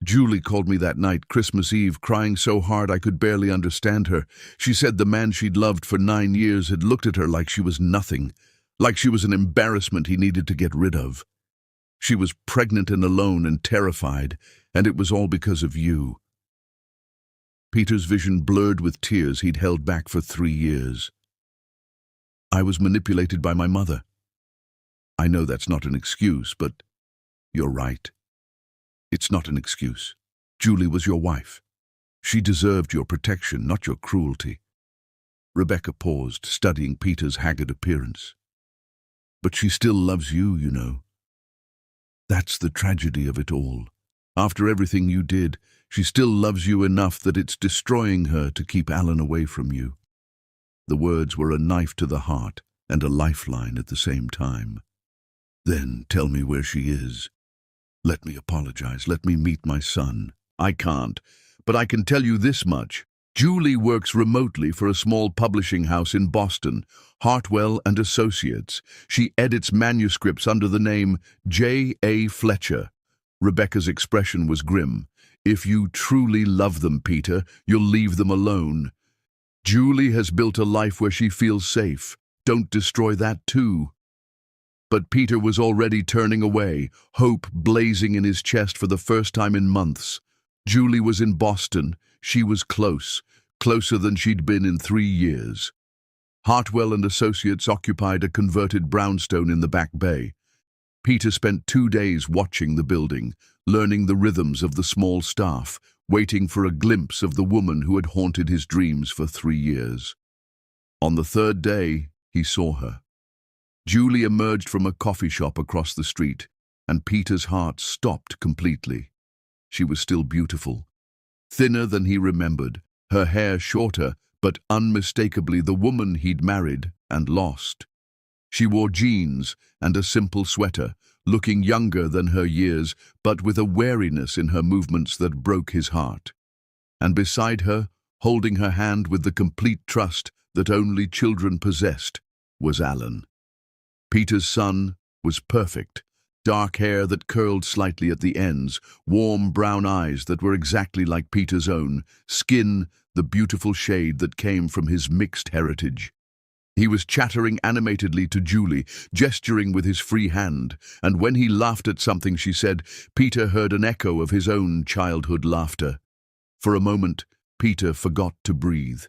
Julie called me that night, Christmas Eve, crying so hard I could barely understand her. She said the man she'd loved for 9 years had looked at her like she was nothing, like she was an embarrassment he needed to get rid of. She was pregnant and alone and terrified, and it was all because of you. Peter's vision blurred with tears he'd held back for 3 years. I was manipulated by my mother. I know that's not an excuse, but you're right. It's not an excuse. Julie was your wife. She deserved your protection, not your cruelty. Rebecca paused, studying Peter's haggard appearance. But she still loves you, you know. That's the tragedy of it all. After everything you did, she still loves you enough that it's destroying her to keep Alan away from you. The words were a knife to the heart and a lifeline at the same time. Then tell me where she is. Let me apologize. Let me meet my son. I can't, but I can tell you this much. Julie works remotely for a small publishing house in Boston, Hartwell and Associates. She edits manuscripts under the name J.A. Fletcher. Rebecca's expression was grim. If you truly love them, Peter, you'll leave them alone. Julie has built a life where she feels safe. Don't destroy that too. But Peter was already turning away, hope blazing in his chest for the first time in months. Julie was in Boston. She was close, closer than she'd been in 3 years. Hartwell and Associates occupied a converted brownstone in the Back Bay. Peter spent 2 days watching the building, learning the rhythms of the small staff, waiting for a glimpse of the woman who had haunted his dreams for 3 years. On the 3rd day, he saw her. Julie emerged from a coffee shop across the street, and Peter's heart stopped completely. She was still beautiful. Thinner than he remembered, her hair shorter, but unmistakably the woman he'd married and lost. She wore jeans and a simple sweater, looking younger than her years, but with a wariness in her movements that broke his heart. And beside her, holding her hand with the complete trust that only children possessed, was Alan. Peter's son was perfect. Dark hair that curled slightly at the ends, warm brown eyes that were exactly like Peter's own, skin the beautiful shade that came from his mixed heritage. He was chattering animatedly to Julie, gesturing with his free hand, and when he laughed at something she said, Peter heard an echo of his own childhood laughter. For a moment, Peter forgot to breathe.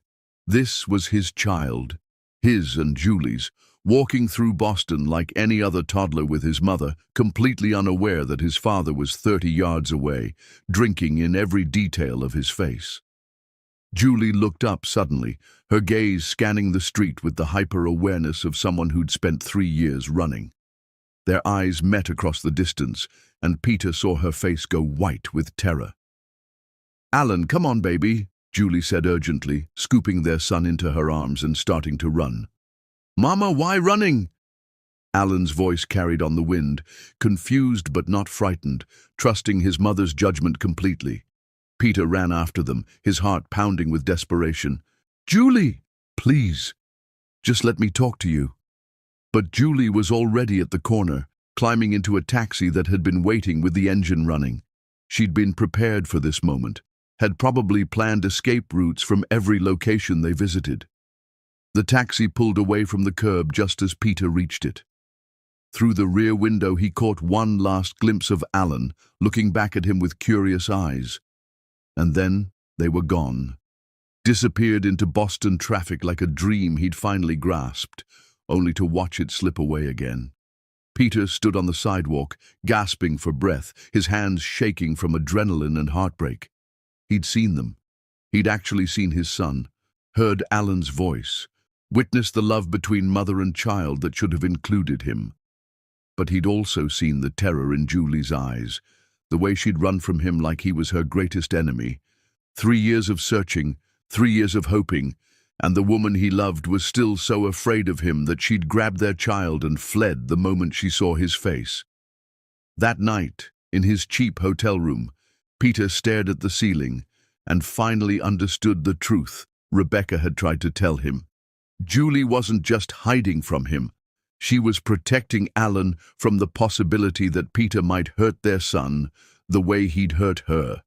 This was his child, his and Julie's, walking through Boston like any other toddler with his mother, completely unaware that his father was 30 yards away, drinking in every detail of his face. Julie looked up suddenly, her gaze scanning the street with the hyper-awareness of someone who'd spent 3 years running. Their eyes met across the distance, and Peter saw her face go white with terror. "Alan, come on, baby," Julie said urgently, scooping their son into her arms and starting to run. "Mama, why running?" Alan's voice carried on the wind, confused but not frightened, trusting his mother's judgment completely. Peter ran after them, his heart pounding with desperation. "Julie, please, just let me talk to you." But Julie was already at the corner, climbing into a taxi that had been waiting with the engine running. She'd been prepared for this moment, had probably planned escape routes from every location they visited. The taxi pulled away from the curb just as Peter reached it. Through the rear window he caught one last glimpse of Alan, looking back at him with curious eyes. And then they were gone, disappeared into Boston traffic like a dream he'd finally grasped, only to watch it slip away again. Peter stood on the sidewalk, gasping for breath, his hands shaking from adrenaline and heartbreak. He'd seen them. He'd actually seen his son, heard Alan's voice, witnessed the love between mother and child that should have included him. But he'd also seen the terror in Julie's eyes, the way she'd run from him like he was her greatest enemy. 3 years of searching, 3 years of hoping, and the woman he loved was still so afraid of him that she'd grabbed their child and fled the moment she saw his face. That night, in his cheap hotel room, Peter stared at the ceiling and finally understood the truth Rebecca had tried to tell him. Julie wasn't just hiding from him. She was protecting Alan from the possibility that Peter might hurt their son the way he'd hurt her.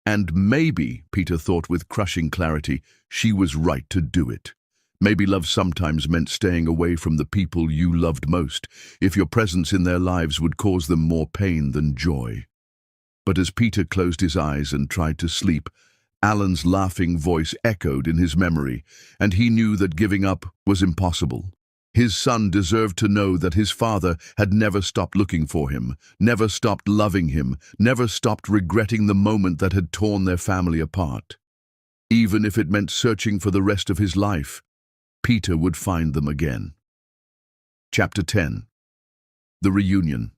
And maybe, Peter thought with crushing clarity, she was right to do it. Maybe love sometimes meant staying away from the people you loved most, if your presence in their lives would cause them more pain than joy. But as Peter closed his eyes and tried to sleep, Alan's laughing voice echoed in his memory, and he knew that giving up was impossible. His son deserved to know that his father had never stopped looking for him, never stopped loving him, never stopped regretting the moment that had torn their family apart. Even if it meant searching for the rest of his life, Peter would find them again. Chapter 10. The Reunion.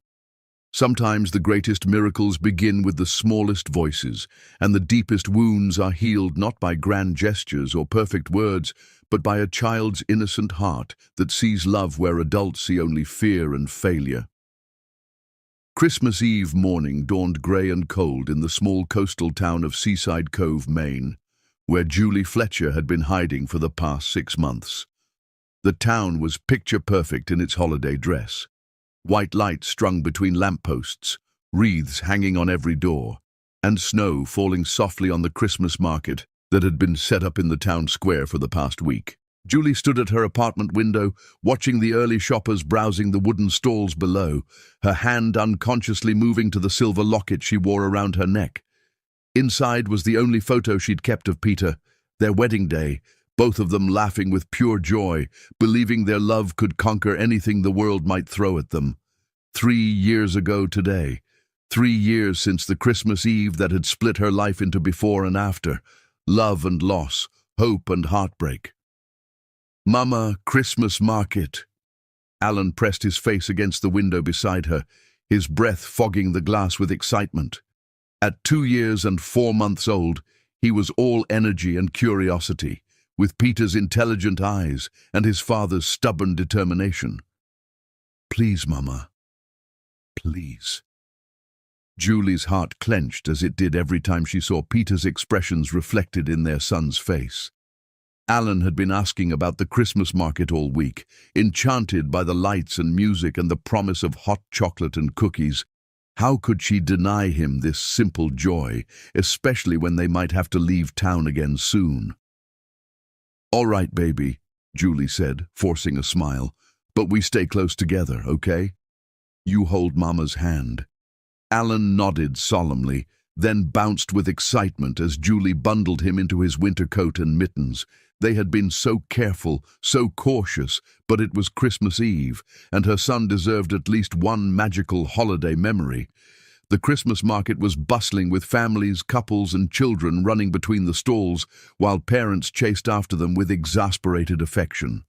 Sometimes the greatest miracles begin with the smallest voices, and the deepest wounds are healed not by grand gestures or perfect words, but by a child's innocent heart that sees love where adults see only fear and failure. Christmas Eve morning dawned grey and cold in the small coastal town of Seaside Cove, Maine, where Julie Fletcher had been hiding for the past 6 months. The town was picture-perfect in its holiday dress. White lights strung between lampposts, wreaths hanging on every door, and snow falling softly on the Christmas market that had been set up in the town square for the past week. Julie stood at her apartment window, watching the early shoppers browsing the wooden stalls below, her hand unconsciously moving to the silver locket she wore around her neck. Inside was the only photo she'd kept of Peter, their wedding day, both of them laughing with pure joy, believing their love could conquer anything the world might throw at them. 3 years ago today, 3 years since the Christmas Eve that had split her life into before and after, love and loss, hope and heartbreak. "Mama, Christmas market." Alan pressed his face against the window beside her, his breath fogging the glass with excitement. At 2 years and 4 months old, he was all energy and curiosity, with Peter's intelligent eyes and his father's stubborn determination. "Please, Mama. Please." Julie's heart clenched as it did every time she saw Peter's expressions reflected in their son's face. Alan had been asking about the Christmas market all week, enchanted by the lights and music and the promise of hot chocolate and cookies. How could she deny him this simple joy, especially when they might have to leave town again soon? "All right, baby," Julie said, forcing a smile, "but we stay close together, okay? You hold Mama's hand." Alan nodded solemnly, then bounced with excitement as Julie bundled him into his winter coat and mittens. They had been so careful, so cautious, but it was Christmas Eve, and her son deserved at least one magical holiday memory. The Christmas market was bustling with families, couples, and children running between the stalls, while parents chased after them with exasperated affection.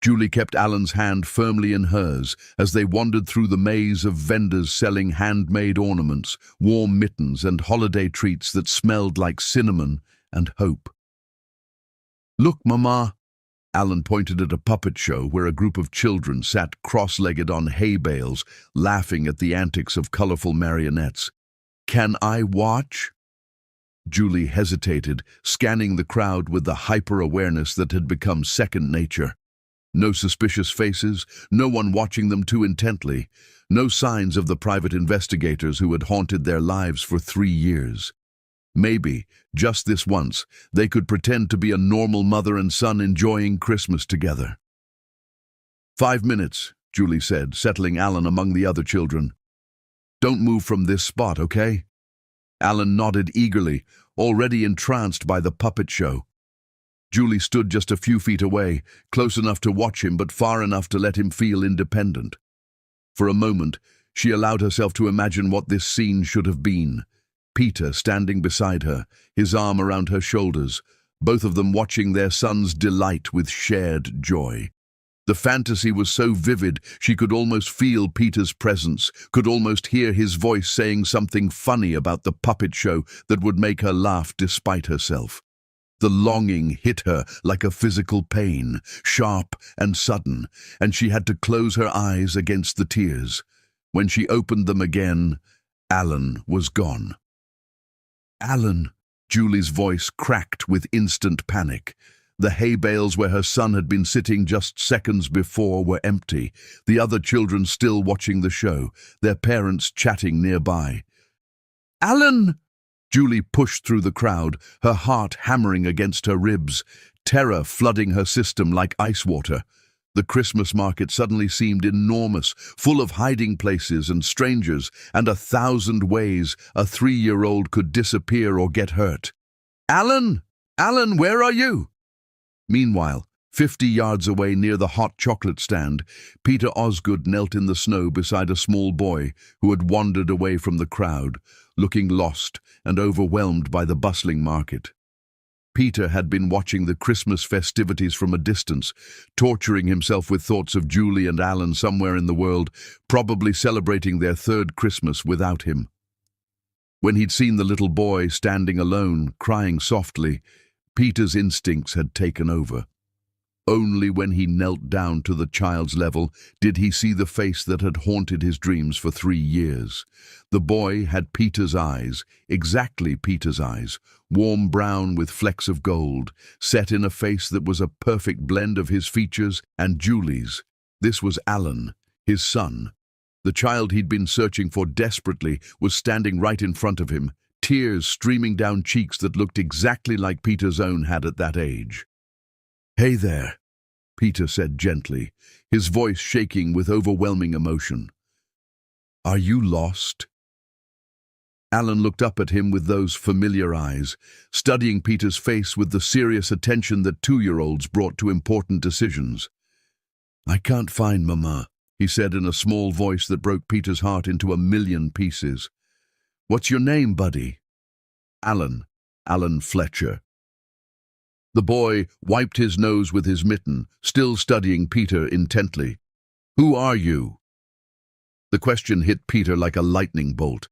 Julie kept Alan's hand firmly in hers as they wandered through the maze of vendors selling handmade ornaments, warm mittens, and holiday treats that smelled like cinnamon and hope. "Look, Mama." Alan pointed at a puppet show where a group of children sat cross-legged on hay bales, laughing at the antics of colorful marionettes. "Can I watch?" Julie hesitated, scanning the crowd with the hyper-awareness that had become second nature. No suspicious faces, no one watching them too intently, no signs of the private investigators who had haunted their lives for 3 years. Maybe, just this once, they could pretend to be a normal mother and son enjoying Christmas together. 5 minutes, Julie said, settling Alan among the other children. "Don't move from this spot, okay?" Alan nodded eagerly, already entranced by the puppet show. Julie stood just a few feet away, close enough to watch him but far enough to let him feel independent. For a moment, she allowed herself to imagine what this scene should have been. Peter standing beside her, his arm around her shoulders, both of them watching their son's delight with shared joy. The fantasy was so vivid she could almost feel Peter's presence, could almost hear his voice saying something funny about the puppet show that would make her laugh despite herself. The longing hit her like a physical pain, sharp and sudden, and she had to close her eyes against the tears. When she opened them again, Alan was gone. "Alan!" Julie's voice cracked with instant panic. The hay bales where her son had been sitting just seconds before were empty, the other children still watching the show, their parents chatting nearby. "Alan!" Julie pushed through the crowd, her heart hammering against her ribs, terror flooding her system like ice water. The Christmas market suddenly seemed enormous, full of hiding places and strangers, and 1,000 ways a 3-year-old could disappear or get hurt. "Alan! Alan, where are you?" Meanwhile, 50 yards away near the hot chocolate stand, Peter Osgood knelt in the snow beside a small boy who had wandered away from the crowd, looking lost and overwhelmed by the bustling market. Peter had been watching the Christmas festivities from a distance, torturing himself with thoughts of Julie and Alan somewhere in the world, probably celebrating their 3rd Christmas without him. When he'd seen the little boy standing alone, crying softly, Peter's instincts had taken over. Only when he knelt down to the child's level did he see the face that had haunted his dreams for 3 years. The boy had Peter's eyes, exactly Peter's eyes, warm brown with flecks of gold, set in a face that was a perfect blend of his features and Julie's. This was Alan, his son. The child he'd been searching for desperately was standing right in front of him, tears streaming down cheeks that looked exactly like Peter's own had at that age. "Hey there," Peter said gently, his voice shaking with overwhelming emotion. "Are you lost?" Alan looked up at him with those familiar eyes, studying Peter's face with the serious attention that 2-year-olds brought to important decisions. "I can't find Mama," he said in a small voice that broke Peter's heart into 1,000,000 pieces. "What's your name, buddy?" Alan Fletcher." The boy wiped his nose with his mitten, still studying Peter intently. "Who are you?" The question hit Peter like a lightning bolt.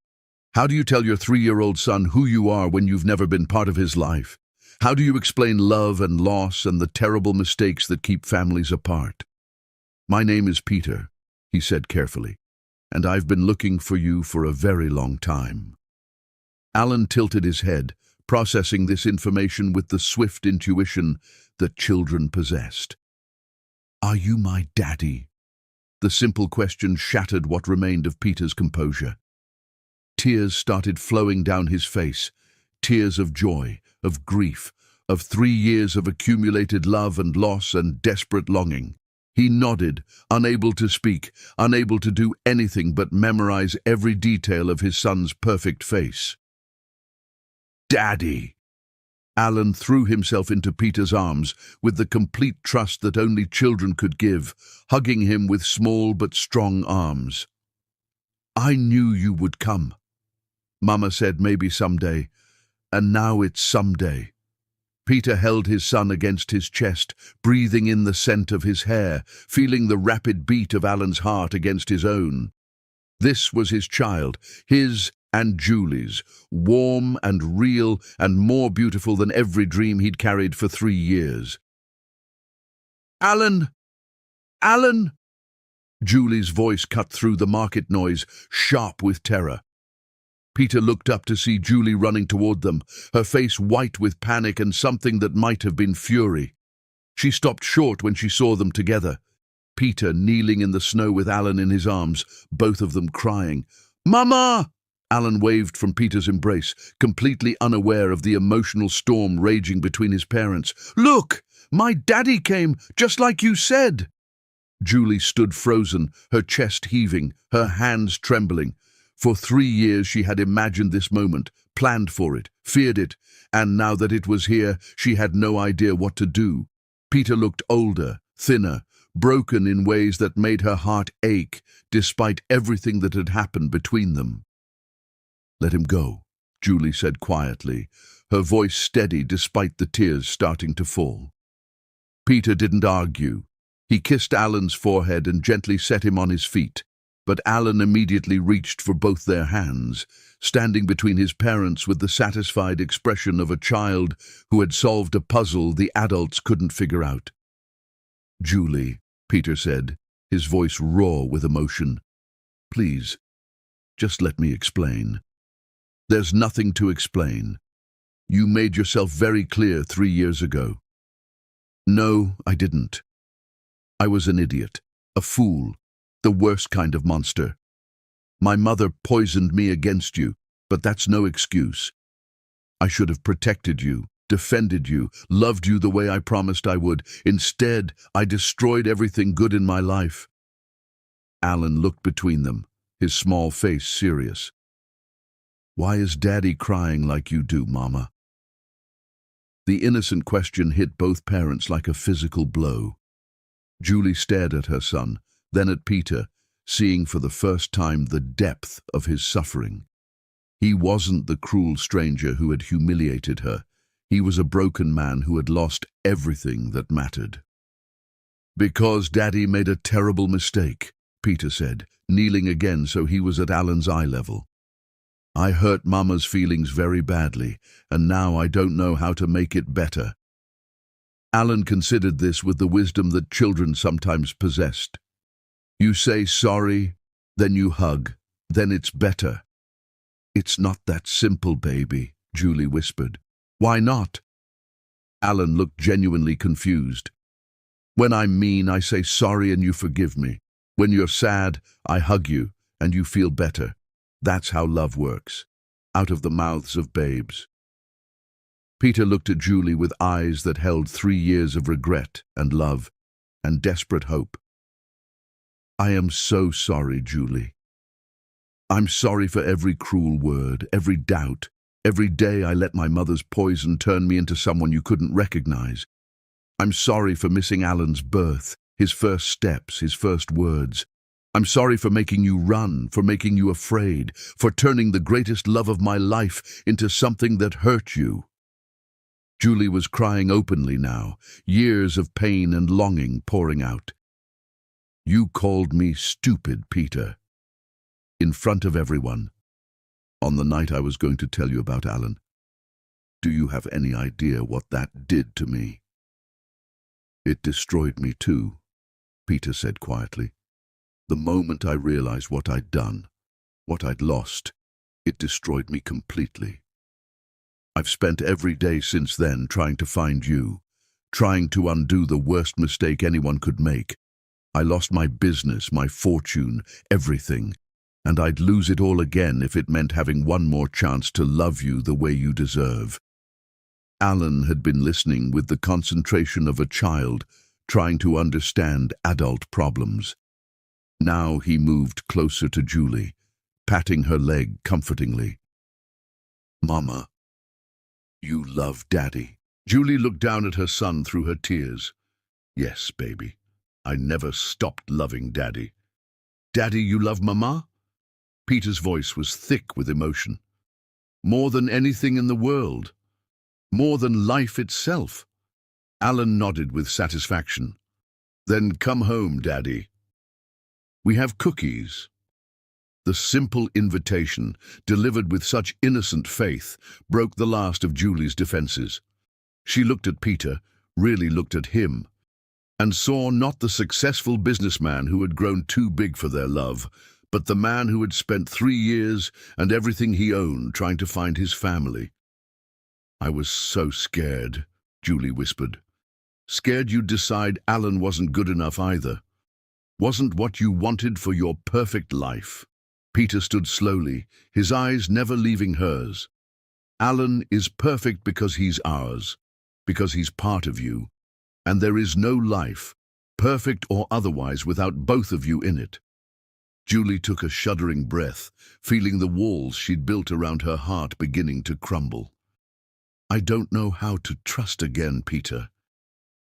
How do you tell your 3-year-old son who you are when you've never been part of his life? How do you explain love and loss and the terrible mistakes that keep families apart? "My name is Peter," he said carefully, "and I've been looking for you for a very long time." Alan tilted his head, processing this information with the swift intuition that children possessed. "Are you my daddy?" The simple question shattered what remained of Peter's composure. Tears started flowing down his face, tears of joy, of grief, of 3 years of accumulated love and loss and desperate longing. He nodded, unable to speak, unable to do anything but memorize every detail of his son's perfect face. "Daddy!" Alan threw himself into Peter's arms with the complete trust that only children could give, hugging him with small but strong arms. "I knew you would come. Mama said maybe someday, and now it's someday." Peter held his son against his chest, breathing in the scent of his hair, feeling the rapid beat of Alan's heart against his own. This was his child, his and Julie's, warm and real and more beautiful than every dream he'd carried for 3 years. "Alan! Alan!" Julie's voice cut through the market noise, sharp with terror. Peter looked up to see Julie running toward them, her face white with panic and something that might have been fury. She stopped short when she saw them together. Peter kneeling in the snow with Alan in his arms, both of them crying. "Mama!" Alan waved from Peter's embrace, completely unaware of the emotional storm raging between his parents. "Look! My daddy came, just like you said!" Julie stood frozen, her chest heaving, her hands trembling. For 3 years she had imagined this moment, planned for it, feared it, and now that it was here, she had no idea what to do. Peter looked older, thinner, broken in ways that made her heart ache, despite everything that had happened between them. "Let him go," Julie said quietly, her voice steady despite the tears starting to fall. Peter didn't argue. He kissed Alan's forehead and gently set him on his feet, but Alan immediately reached for both their hands, standing between his parents with the satisfied expression of a child who had solved a puzzle the adults couldn't figure out. "Julie," Peter said, his voice raw with emotion, "please, just let me explain." "There's nothing to explain. You made yourself very clear 3 years ago." "No, I didn't. I was an idiot, a fool, the worst kind of monster. My mother poisoned me against you, but that's no excuse. I should have protected you, defended you, loved you the way I promised I would. Instead, I destroyed everything good in my life." Alan looked between them, his small face serious. "Why is Daddy crying like you do, Mama?" The innocent question hit both parents like a physical blow. Julie stared at her son, then at Peter, seeing for the first time the depth of his suffering. He wasn't the cruel stranger who had humiliated her. He was a broken man who had lost everything that mattered. "Because Daddy made a terrible mistake," Peter said, kneeling again so he was at Alan's eye level. "I hurt Mama's feelings very badly, and now I don't know how to make it better." Alan considered this with the wisdom that children sometimes possessed. "You say sorry, then you hug, then it's better." "It's not that simple, baby," Julie whispered. "Why not?" Alan looked genuinely confused. "When I'm mean, I say sorry and you forgive me. When you're sad, I hug you and you feel better. That's how love works, out of the mouths of babes." Peter looked at Julie with eyes that held 3 years of regret and love and desperate hope. "I am so sorry, Julie. I'm sorry for every cruel word, every doubt, every day I let my mother's poison turn me into someone you couldn't recognize. I'm sorry for missing Alan's birth, his first steps, his first words. I'm sorry for making you run, for making you afraid, for turning the greatest love of my life into something that hurt you." Julie was crying openly now, years of pain and longing pouring out. "You called me stupid, Peter. In front of everyone. On the night I was going to tell you about Alan. Do you have any idea what that did to me?" "It destroyed me too," Peter said quietly. "The moment I realized what I'd done, what I'd lost, it destroyed me completely. I've spent every day since then trying to find you, trying to undo the worst mistake anyone could make. I lost my business, my fortune, everything, and I'd lose it all again if it meant having one more chance to love you the way you deserve." Alan had been listening with the concentration of a child trying to understand adult problems. Now he moved closer to Julie, patting her leg comfortingly. "Mama, you love Daddy." Julie looked down at her son through her tears. "Yes, baby. I never stopped loving Daddy." "Daddy, you love Mama?" Peter's voice was thick with emotion. "More than anything in the world. More than life itself." Alan nodded with satisfaction. "Then come home, Daddy. We have cookies." The simple invitation, delivered with such innocent faith, broke the last of Julie's defenses. She looked at Peter, really looked at him, and saw not the successful businessman who had grown too big for their love, but the man who had spent 3 years and everything he owned trying to find his family. "I was so scared," Julie whispered. "Scared you'd decide Alan wasn't good enough either. Wasn't what you wanted for your perfect life." Peter stood slowly, his eyes never leaving hers. "Alan is perfect because he's ours, because he's part of you, and there is no life, perfect or otherwise, without both of you in it." Julie took a shuddering breath, feeling the walls she'd built around her heart beginning to crumble. "I don't know how to trust again, Peter.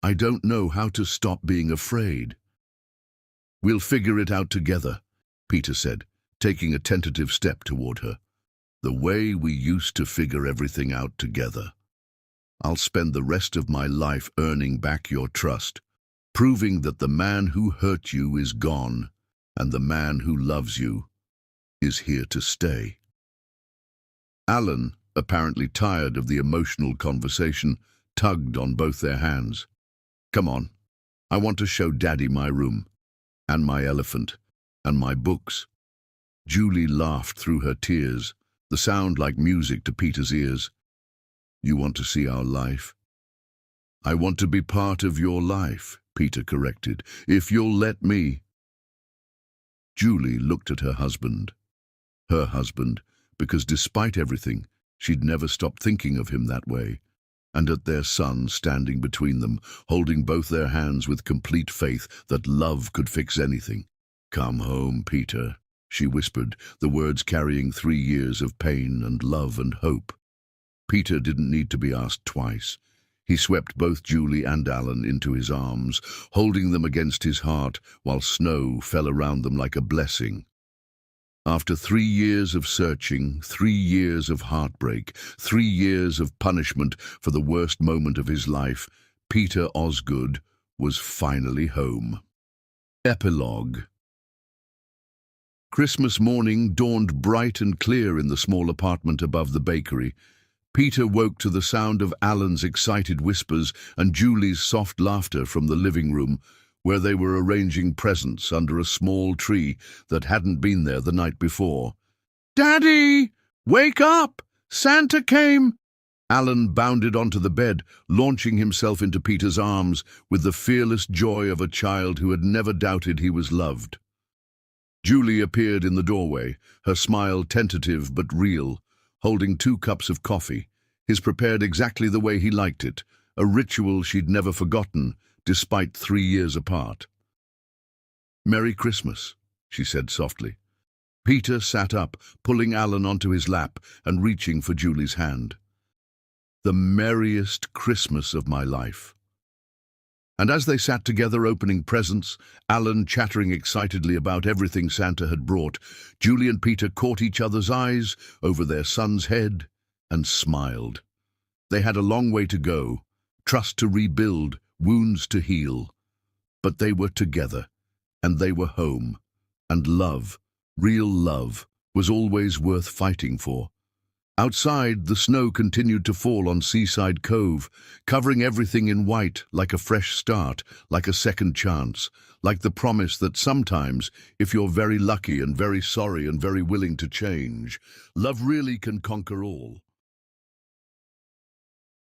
I don't know how to stop being afraid." "We'll figure it out together," Peter said, taking a tentative step toward her. The way we used to figure everything out together. I'll spend the rest of my life earning back your trust, proving that the man who hurt you is gone, and the man who loves you is here to stay. Alan, apparently tired of the emotional conversation, tugged on both their hands. Come on, I want to show Daddy my room, and my elephant, and my books. Julie laughed through her tears, the sound like music to Peter's ears. You want to see our life? I want to be part of your life, Peter corrected, if you'll let me. Julie looked at her husband, because despite everything, she'd never stopped thinking of him that way, and at their son standing between them, holding both their hands with complete faith that love could fix anything. Come home, Peter, she whispered, the words carrying 3 years of pain and love and hope. Peter didn't need to be asked twice. He swept both Julie and Alan into his arms, holding them against his heart while snow fell around them like a blessing. After 3 years of searching, 3 years of heartbreak, 3 years of punishment for the worst moment of his life, Peter Osgood was finally home. Epilogue. Christmas morning dawned bright and clear in the small apartment above the bakery. Peter woke to the sound of Alan's excited whispers and Julie's soft laughter from the living room, where they were arranging presents under a small tree that hadn't been there the night before. "Daddy! Wake up! Santa came!" Alan bounded onto the bed, launching himself into Peter's arms with the fearless joy of a child who had never doubted he was loved. Julie appeared in the doorway, her smile tentative but real, holding 2 cups of coffee, his prepared exactly the way he liked it, a ritual she'd never forgotten, despite 3 years apart. "Merry Christmas," she said softly. Peter sat up, pulling Alan onto his lap and reaching for Julie's hand. "The merriest Christmas of my life." And as they sat together opening presents, Alan chattering excitedly about everything Santa had brought, Julie and Peter caught each other's eyes over their son's head and smiled. They had a long way to go, trust to rebuild, wounds to heal. But they were together, and they were home, and love, real love, was always worth fighting for. Outside, the snow continued to fall on Seaside Cove, covering everything in white, like a fresh start, like a second chance, like the promise that sometimes, if you're very lucky and very sorry and very willing to change, love really can conquer all.